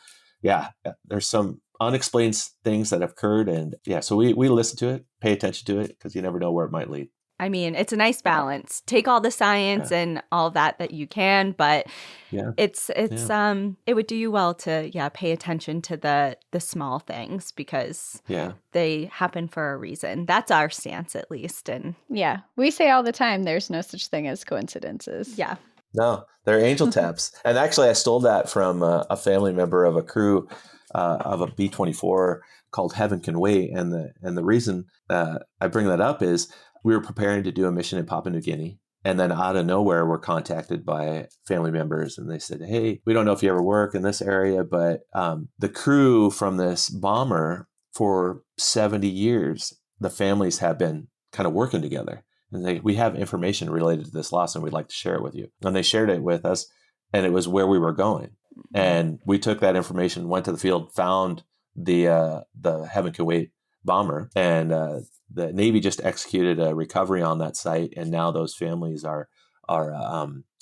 yeah, there's some unexplained things that have occurred. And yeah, so we listen to it, pay attention to it, because you never know where it might lead. I mean, it's a nice balance. Take all the science Yeah. and all that you can, but Yeah. it would do you well to pay attention to the small things, because Yeah. they happen for a reason. That's our stance, at least. And Yeah. We say all the time, there's no such thing as coincidences. yeah. No, they're angel taps. And actually, I stole that from a family member of a crew of a B-24 called Heaven Can Wait. And the reason I bring that up is we were preparing to do a mission in Papua New Guinea. And then out of nowhere, we're contacted by family members, and they said, "Hey, we don't know if you ever work in this area, but the crew from this bomber for 70 years, the families have been kind of working together. And we have information related to this loss, and we'd like to share it with you." And they shared it with us, and it was where we were going. And we took that information, went to the field, found the Heaven Can Wait bomber, and the Navy just executed a recovery on that site, and now those families are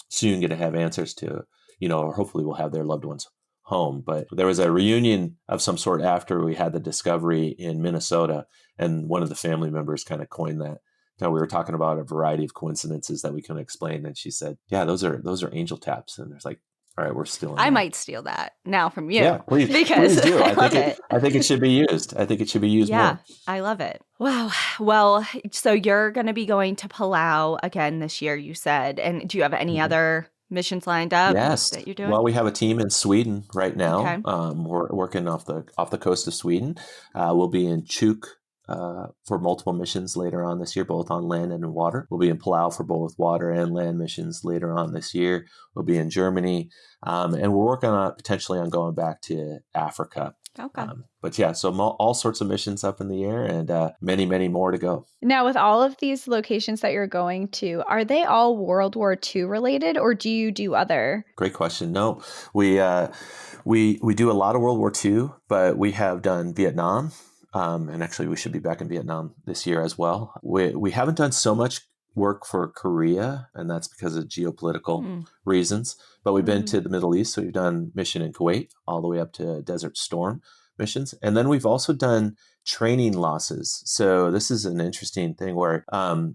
soon going to have answers to, or hopefully will have their loved ones home. But there was a reunion of some sort after we had the discovery in Minnesota, and one of the family members kind of coined that. Now, we were talking about a variety of coincidences that we can explain, and she said, "Yeah, those are angel taps." And there's like, all right, we're still in I that. might steal that now from you. Yeah, please, because please do. I love it. I think it should be used. I think it should be used more. I love it. Wow. Well, so you're going to be going to Palau again this year, you said. And do you have any other missions lined up Yes. that you're doing? Well, we have a team in Sweden right now. Okay. We're working off the coast of Sweden. We'll be in Chuk for multiple missions later on this year, both on land and in water. We'll be in Palau for both water and land missions later on this year. We'll be in Germany, and we're working on potentially on going back to Africa. Okay. But yeah, so all sorts of missions up in the air, and many, many more to go. Now, with all of these locations that you're going to, are they all World War II related, or do you do other? Great question. No, we do a lot of World War II, but we have done Vietnam. And actually, we should be back in Vietnam this year as well. We haven't done so much work for Korea, and that's because of geopolitical reasons. But we've been to the Middle East, so we've done mission in Kuwait all the way up to Desert Storm missions. And then we've also done training losses. So this is an interesting thing where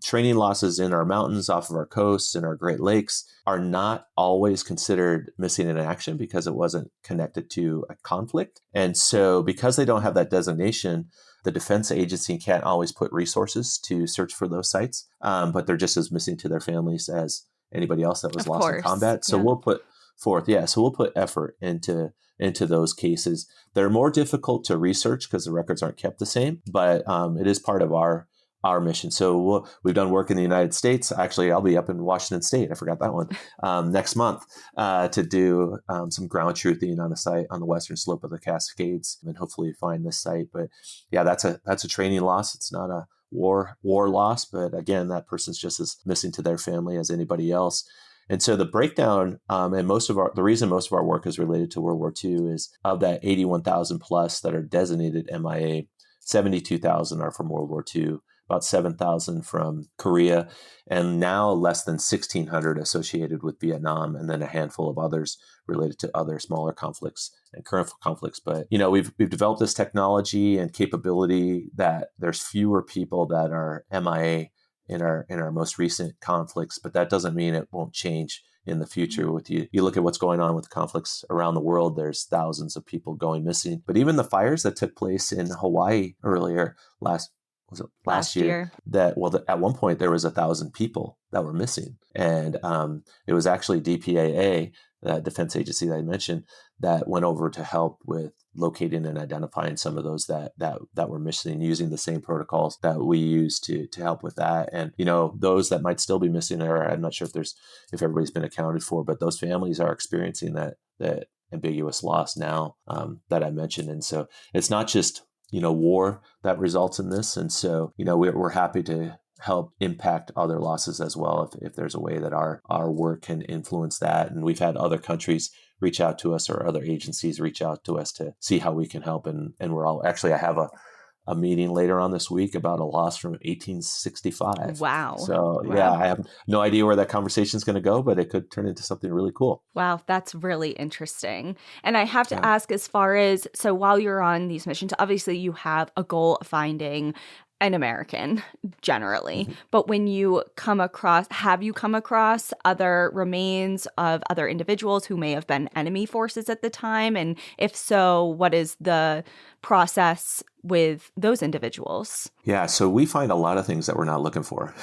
training losses in our mountains, off of our coasts, and our Great Lakes are not always considered missing in action because it wasn't connected to a conflict. And so because they don't have that designation, the defense agency can't always put resources to search for those sites, but they're just as missing to their families as anybody else that was lost in combat. So we'll put forth, so we'll put effort into those cases. They're more difficult to research because the records aren't kept the same, but it is part of our mission. So we've done work in the United States. Actually, I'll be up in Washington State. I forgot that one next month to do some ground truthing on a site on the western slope of the Cascades, and hopefully find this site. But yeah, that's a training loss. It's not a war loss, but again, that person's just as missing to their family as anybody else. And so the breakdown, and the reason most of our work is related to World War II is of that 81,000 plus that are designated MIA, 72,000 are from World War II, about 7,000 from Korea, and now less than 1,600 associated with Vietnam, and then a handful of others related to other smaller conflicts and current conflicts. But we've developed this technology and capability that there's fewer people that are MIA in our most recent conflicts, but that doesn't mean it won't change in the future. With you look at what's going on with conflicts around the world, there's thousands of people going missing. But even the fires that took place in Hawaii earlier last year? At one point there was 1,000 people that were missing, and it was actually DPAA, the defense agency that I mentioned, that went over to help with locating and identifying some of those that were missing, using the same protocols that we use to help with that. And those that might still be missing, or I'm not sure if everybody's been accounted for, but those families are experiencing that ambiguous loss now that I mentioned. And so it's not just war that results in this. And so, we're happy to help impact other losses as well if there's a way that our work can influence that. And we've had other countries reach out to us, or other agencies reach out to us to see how we can help. And we're all, actually, I have a meeting later on this week about a loss from 1865. Wow. So Wow. yeah, I have no idea where that conversation is going to go, but it could turn into something really cool. Wow, that's really interesting. And I have to Yeah. ask, as far as, so while you're on these missions, obviously you have a goal of finding an American generally. Mhm. But when you come across, have you come across other remains of other individuals who may have been enemy forces at the time? And if so, what is the process with those individuals? Yeah, so we find a lot of things that we're not looking for,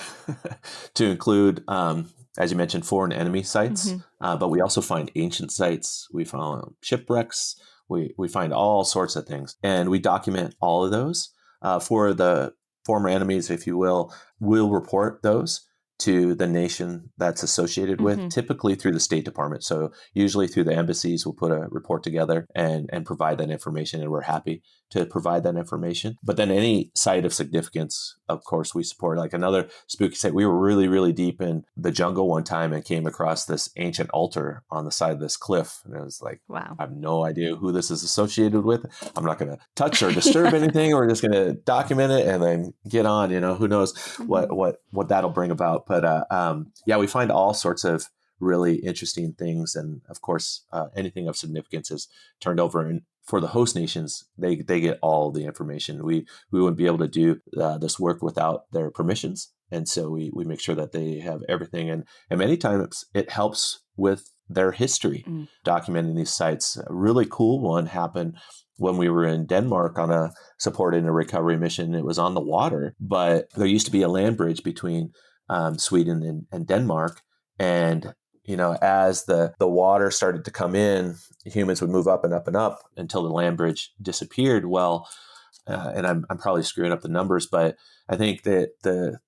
to include, as you mentioned, foreign enemy sites, Mm-hmm. but we also find ancient sites. We found shipwrecks. We find all sorts of things, and we document all of those. For the former enemies, if you will, we'll report those to the nation that's associated with, Mm-hmm. typically through the State Department. So usually through the embassies, we'll put a report together and provide that information, and we're happy to provide that information. But then any site of significance, of course, we support. Like another spooky site, we were really, really deep in the jungle one time and came across this ancient altar on the side of this cliff. And it was like, Wow. I have no idea who this is associated with. I'm not going to touch or disturb anything. We're just going to document it and then get on. Who knows what that'll bring about. But yeah, we find all sorts of really interesting things, and of course, anything of significance is turned over. And for the host nations, they get all the information. We wouldn't be able to do this work without their permissions, and so we make sure that they have everything. And many times it helps with their history, documenting these sites. A really cool one happened when we were in Denmark on supporting a recovery mission. It was on the water, but there used to be a land bridge between Sweden and Denmark. And, as the water started to come in, humans would move up and up and up until the land bridge disappeared. Well, and I'm probably screwing up the numbers, but I think that the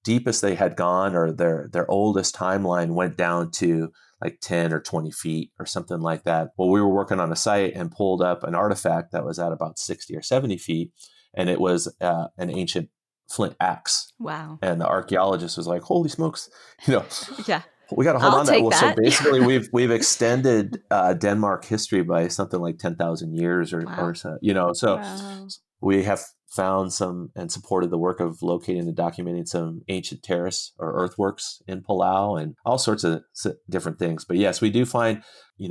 deepest they had gone, or their oldest timeline, went down to like 10 or 20 feet or something like that. Well, we were working on a site and pulled up an artifact that was at about 60 or 70 feet. And it was an ancient flint axe. Wow. And the archaeologist was like, holy smokes, Yeah. we got to hold I'll on to that. take Well, so that. basically we've extended Denmark history by something like 10,000 years or so, so Wow. we have found some and supported the work of locating and documenting some ancient terrace or earthworks in Palau and all sorts of different things. But yes, we do find,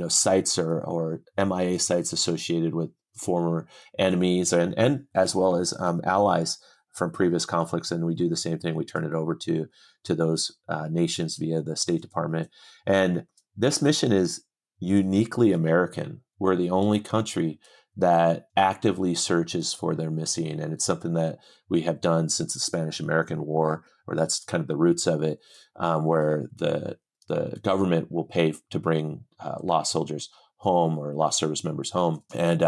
sites or MIA sites associated with former enemies and as well as allies from previous conflicts. And we do the same thing. We turn it over to those nations via the State Department. And this mission is uniquely American. We're the only country that actively searches for their missing. And it's something that we have done since the Spanish-American War, or that's kind of the roots of it, where the government will pay to bring lost soldiers home or lost service members home. And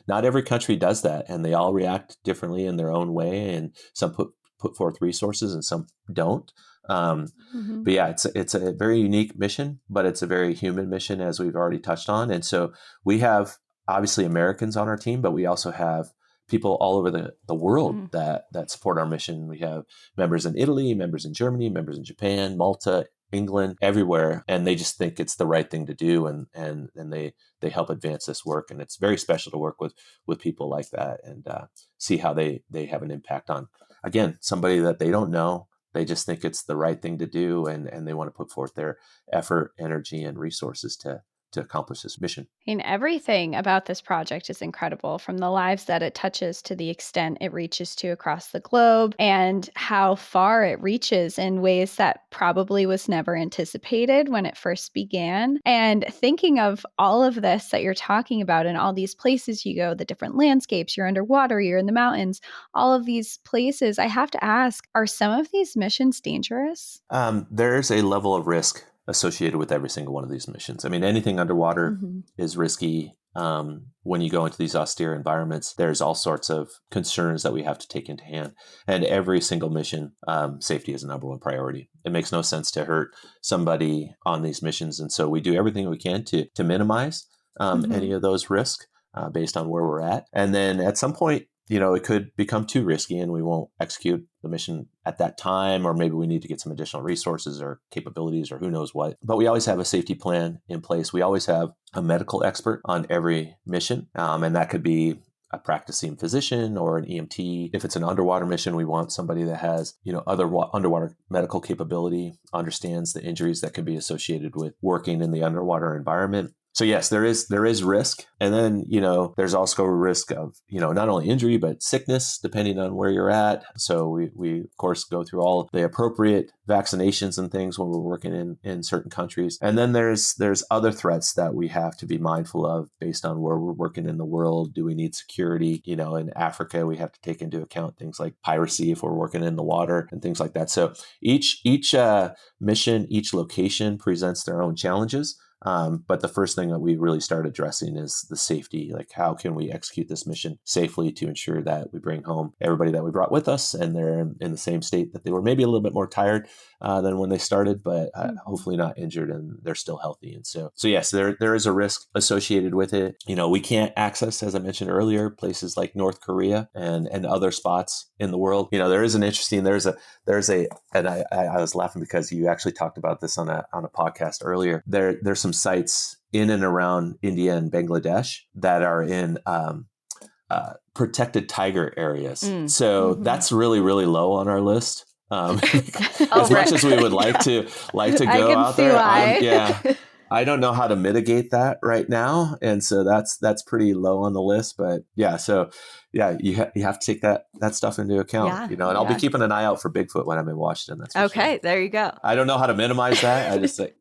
not every country does that, and they all react differently in their own way. And some put forth resources and some don't. But yeah, it's a very unique mission, but it's a very human mission, as we've already touched on. And so we have obviously Americans on our team, but we also have people all over the world that support our mission. We have members in Italy, members in Germany, members in Japan, Malta, England, everywhere, and they just think it's the right thing to do, and they help advance this work. And it's very special to work with people like that and see how they have an impact on, again, somebody that they don't know. They just think it's the right thing to do, and they want to put forth their effort, energy, and resources to accomplish this mission. I mean, everything about this project is incredible, from the lives that it touches to the extent it reaches to across the globe, and how far it reaches in ways that probably was never anticipated when it first began. And thinking of all of this that you're talking about and all these places you go, the different landscapes, you're underwater, you're in the mountains, all of these places, I have to ask, are some of these missions dangerous? There's a level of risk associated with every single one of these missions. I mean, anything underwater is risky. When you go into these austere environments, there's all sorts of concerns that we have to take into hand. And every single mission, safety is a number one priority. It makes no sense to hurt somebody on these missions. And so we do everything we can to minimize any of those risks based on where we're at. And then at some point, it could become too risky and we won't execute the mission at that time, or maybe we need to get some additional resources or capabilities or who knows what. But we always have a safety plan in place. We always have a medical expert on every mission. And that could be a practicing physician or an EMT. If it's an underwater mission, we want somebody that has, other underwater medical capability, understands the injuries that can be associated with working in the underwater environment. So yes, there is risk. And then, there's also a risk of, not only injury, but sickness, depending on where you're at. So we of course go through all the appropriate vaccinations and things when we're working in certain countries. And then there's other threats that we have to be mindful of based on where we're working in the world. Do we need security? In Africa, we have to take into account things like piracy if we're working in the water and things like that. So each mission, each location presents their own challenges. But the first thing that we really start addressing is the safety. Like, how can we execute this mission safely to ensure that we bring home everybody that we brought with us and they're in the same state that they were, maybe a little bit more tired than when they started, but hopefully not injured and they're still healthy. And so yes, there is a risk associated with it. We can't access, as I mentioned earlier, places like North Korea and other spots in the world. There is an interesting, and I was laughing because you actually talked about this on a podcast earlier. There's some sites in and around India and Bangladesh that are in protected tiger areas. So that's really, really low on our list. As much as we would like to go out there, I don't know how to mitigate that right now, and so that's pretty low on the list. But you have to take that stuff into account, and I'll be keeping an eye out for Bigfoot when I'm in Washington. That's okay. Sure. There you go. I don't know how to minimize that. I just say,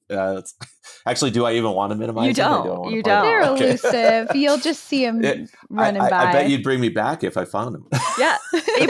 actually, do I even want to minimize? You don't. You don't. They're elusive. You'll just see them running by. I bet you'd bring me back if I found them. Yeah, it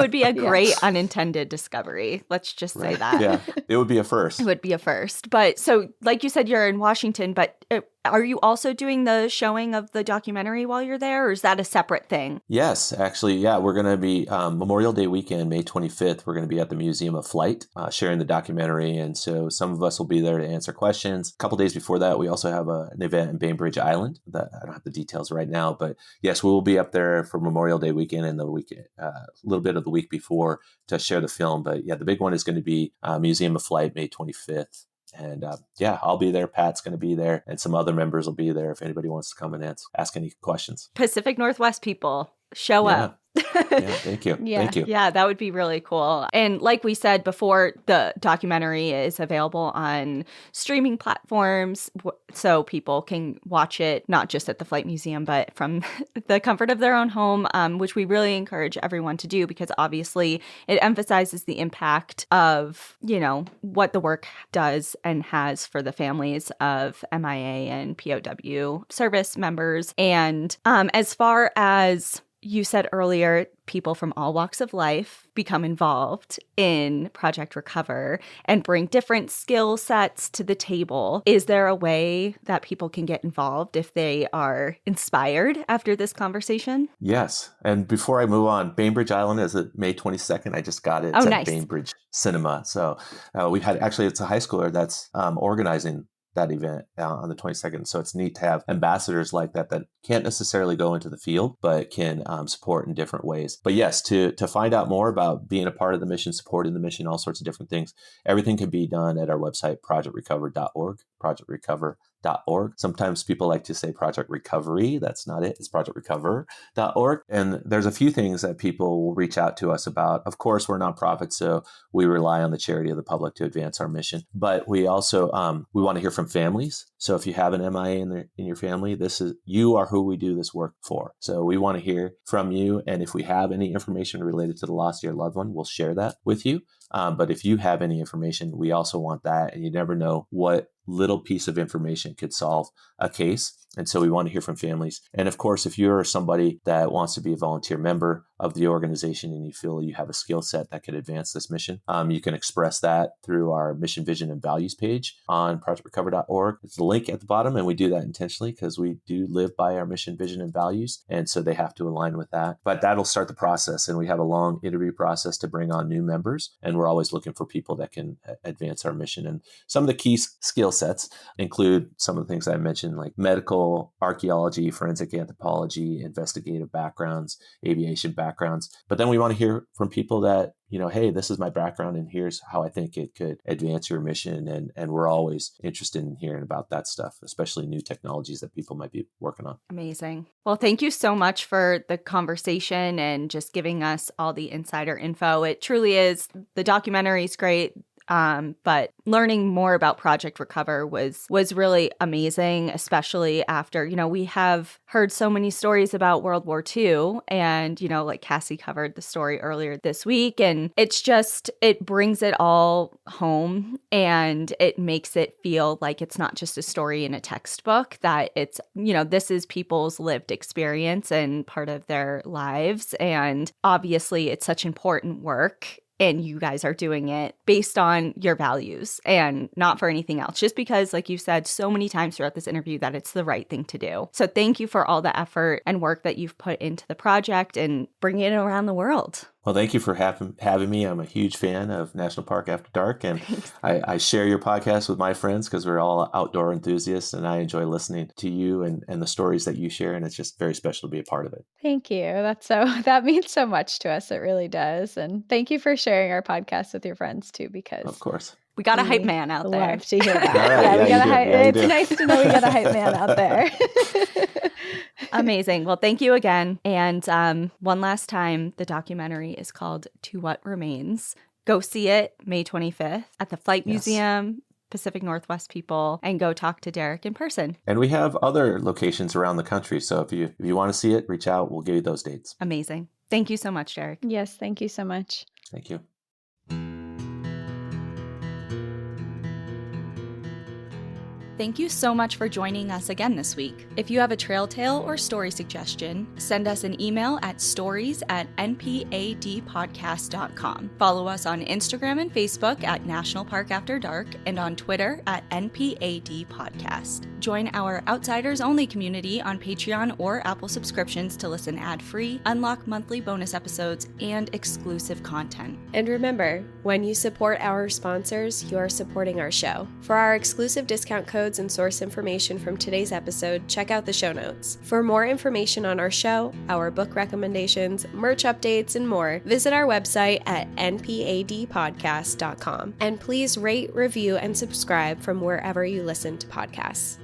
would be a great unintended discovery. Let's just say that. Yeah, it would be a first. It would be a first. But so, like you said, you're in Washington, but are you also doing the showing of the documentary while you're there, or is that a separate thing? Yes, actually, we're going to be Memorial Day weekend, May 25th. We're going to be at the Museum of Flight sharing the documentary. And so some of us will be there to answer questions. A couple days before that, we also have an event in Bainbridge Island that I don't have the details right now. But yes, we will be up there for Memorial Day weekend and the weekend, a little bit of the week before to share the film. But the big one is going to be Museum of Flight, May 25th. And I'll be there. Pat's going to be there. And some other members will be there if anybody wants to come and ask any questions. Pacific Northwest people, show up. Thank you. Thank you. Yeah, that would be really cool. And like we said before, the documentary is available on streaming platforms, so people can watch it not just at the Flight Museum, but from the comfort of their own home, which we really encourage everyone to do because obviously it emphasizes the impact of, what the work does and has for the families of MIA and POW service members. And as far as you said earlier, people from all walks of life become involved in Project Recover and bring different skill sets to the table. Is there a way that people can get involved if they are inspired after this conversation? Yes. And before I move on, Bainbridge Island is May 22nd. I just got it. It's at Bainbridge Cinema. So we had, actually, it's a high schooler that's organizing that event on the 22nd. So it's neat to have ambassadors like that can't necessarily go into the field, but can support in different ways. But yes, to find out more about being a part of the mission, supporting the mission, all sorts of different things, everything can be done at our website, projectrecover.org, projectrecover.org. Sometimes people like to say Project Recovery. That's not it. It's projectrecover.org. And there's a few things that people will reach out to us about. Of course, we're nonprofit, so we rely on the charity of the public to advance our mission. But we also, we want to hear from families. So if you have an MIA in your family, you are who we do this work for. So we want to hear from you. And if we have any information related to the loss of your loved one, we'll share that with you. But if you have any information, we also want that. And you never know what little piece of information could solve a case. And so we want to hear from families. And of course, if you're somebody that wants to be a volunteer member of the organization and you feel you have a skill set that could advance this mission, you can express that through our mission, vision, and values page on projectrecover.org. It's the link at the bottom, and we do that intentionally because we do live by our mission, vision, and values. And so they have to align with that. But that'll start the process. And we have a long interview process to bring on new members. And we're always looking for people that can advance our mission. And some of the key skill sets include some of the things I mentioned, like medical historical, archaeology, forensic anthropology, investigative backgrounds, aviation backgrounds. But then we want to hear from people that, hey, this is my background and here's how I think it could advance your mission. And we're always interested in hearing about that stuff, especially new technologies that people might be working on. Amazing. Well, thank you so much for the conversation and just giving us all the insider info. It truly is. The documentary is great. But learning more about Project Recover was really amazing, especially after, we have heard so many stories about World War II and, like Cassie covered the story earlier this week. And it's just, it brings it all home and it makes it feel like it's not just a story in a textbook, that it's, this is people's lived experience and part of their lives. And obviously it's such important work. And you guys are doing it based on your values and not for anything else, just because, like you said so many times throughout this interview, that it's the right thing to do. So thank you for all the effort and work that you've put into the project and bringing it around the world. Well, thank you for having me. I'm a huge fan of National Park After Dark, and I share your podcast with my friends because we're all outdoor enthusiasts, and I enjoy listening to you and the stories that you share, and it's just very special to be a part of it. Thank you. That means so much to us. It really does. And thank you for sharing our podcast with your friends too, because of course. We got a hype man out there. Love to hear that. It's nice to know we got a hype man out there. Amazing. Well, thank you again. And one last time, the documentary is called To What Remains. Go see it May 25th at the Flight Museum, Pacific Northwest people, and go talk to Derek in person. And we have other locations around the country. So if you want to see it, reach out. We'll give you those dates. Amazing. Thank you so much, Derek. Yes, thank you so much. Thank you. Thank you so much for joining us again this week. If you have a trail tale or story suggestion, send us an email at stories@npadpodcast.com. Follow us on Instagram and Facebook at National Park After Dark and on Twitter at NPAD Podcast. Join our Outsiders Only community on Patreon or Apple subscriptions to listen ad-free, unlock monthly bonus episodes, and exclusive content. And remember, when you support our sponsors, you are supporting our show. For our exclusive discount codes and source information from today's episode, check out the show notes. For more information on our show, our book recommendations, merch updates, and more, visit our website at npadpodcast.com. And please rate, review, and subscribe from wherever you listen to podcasts.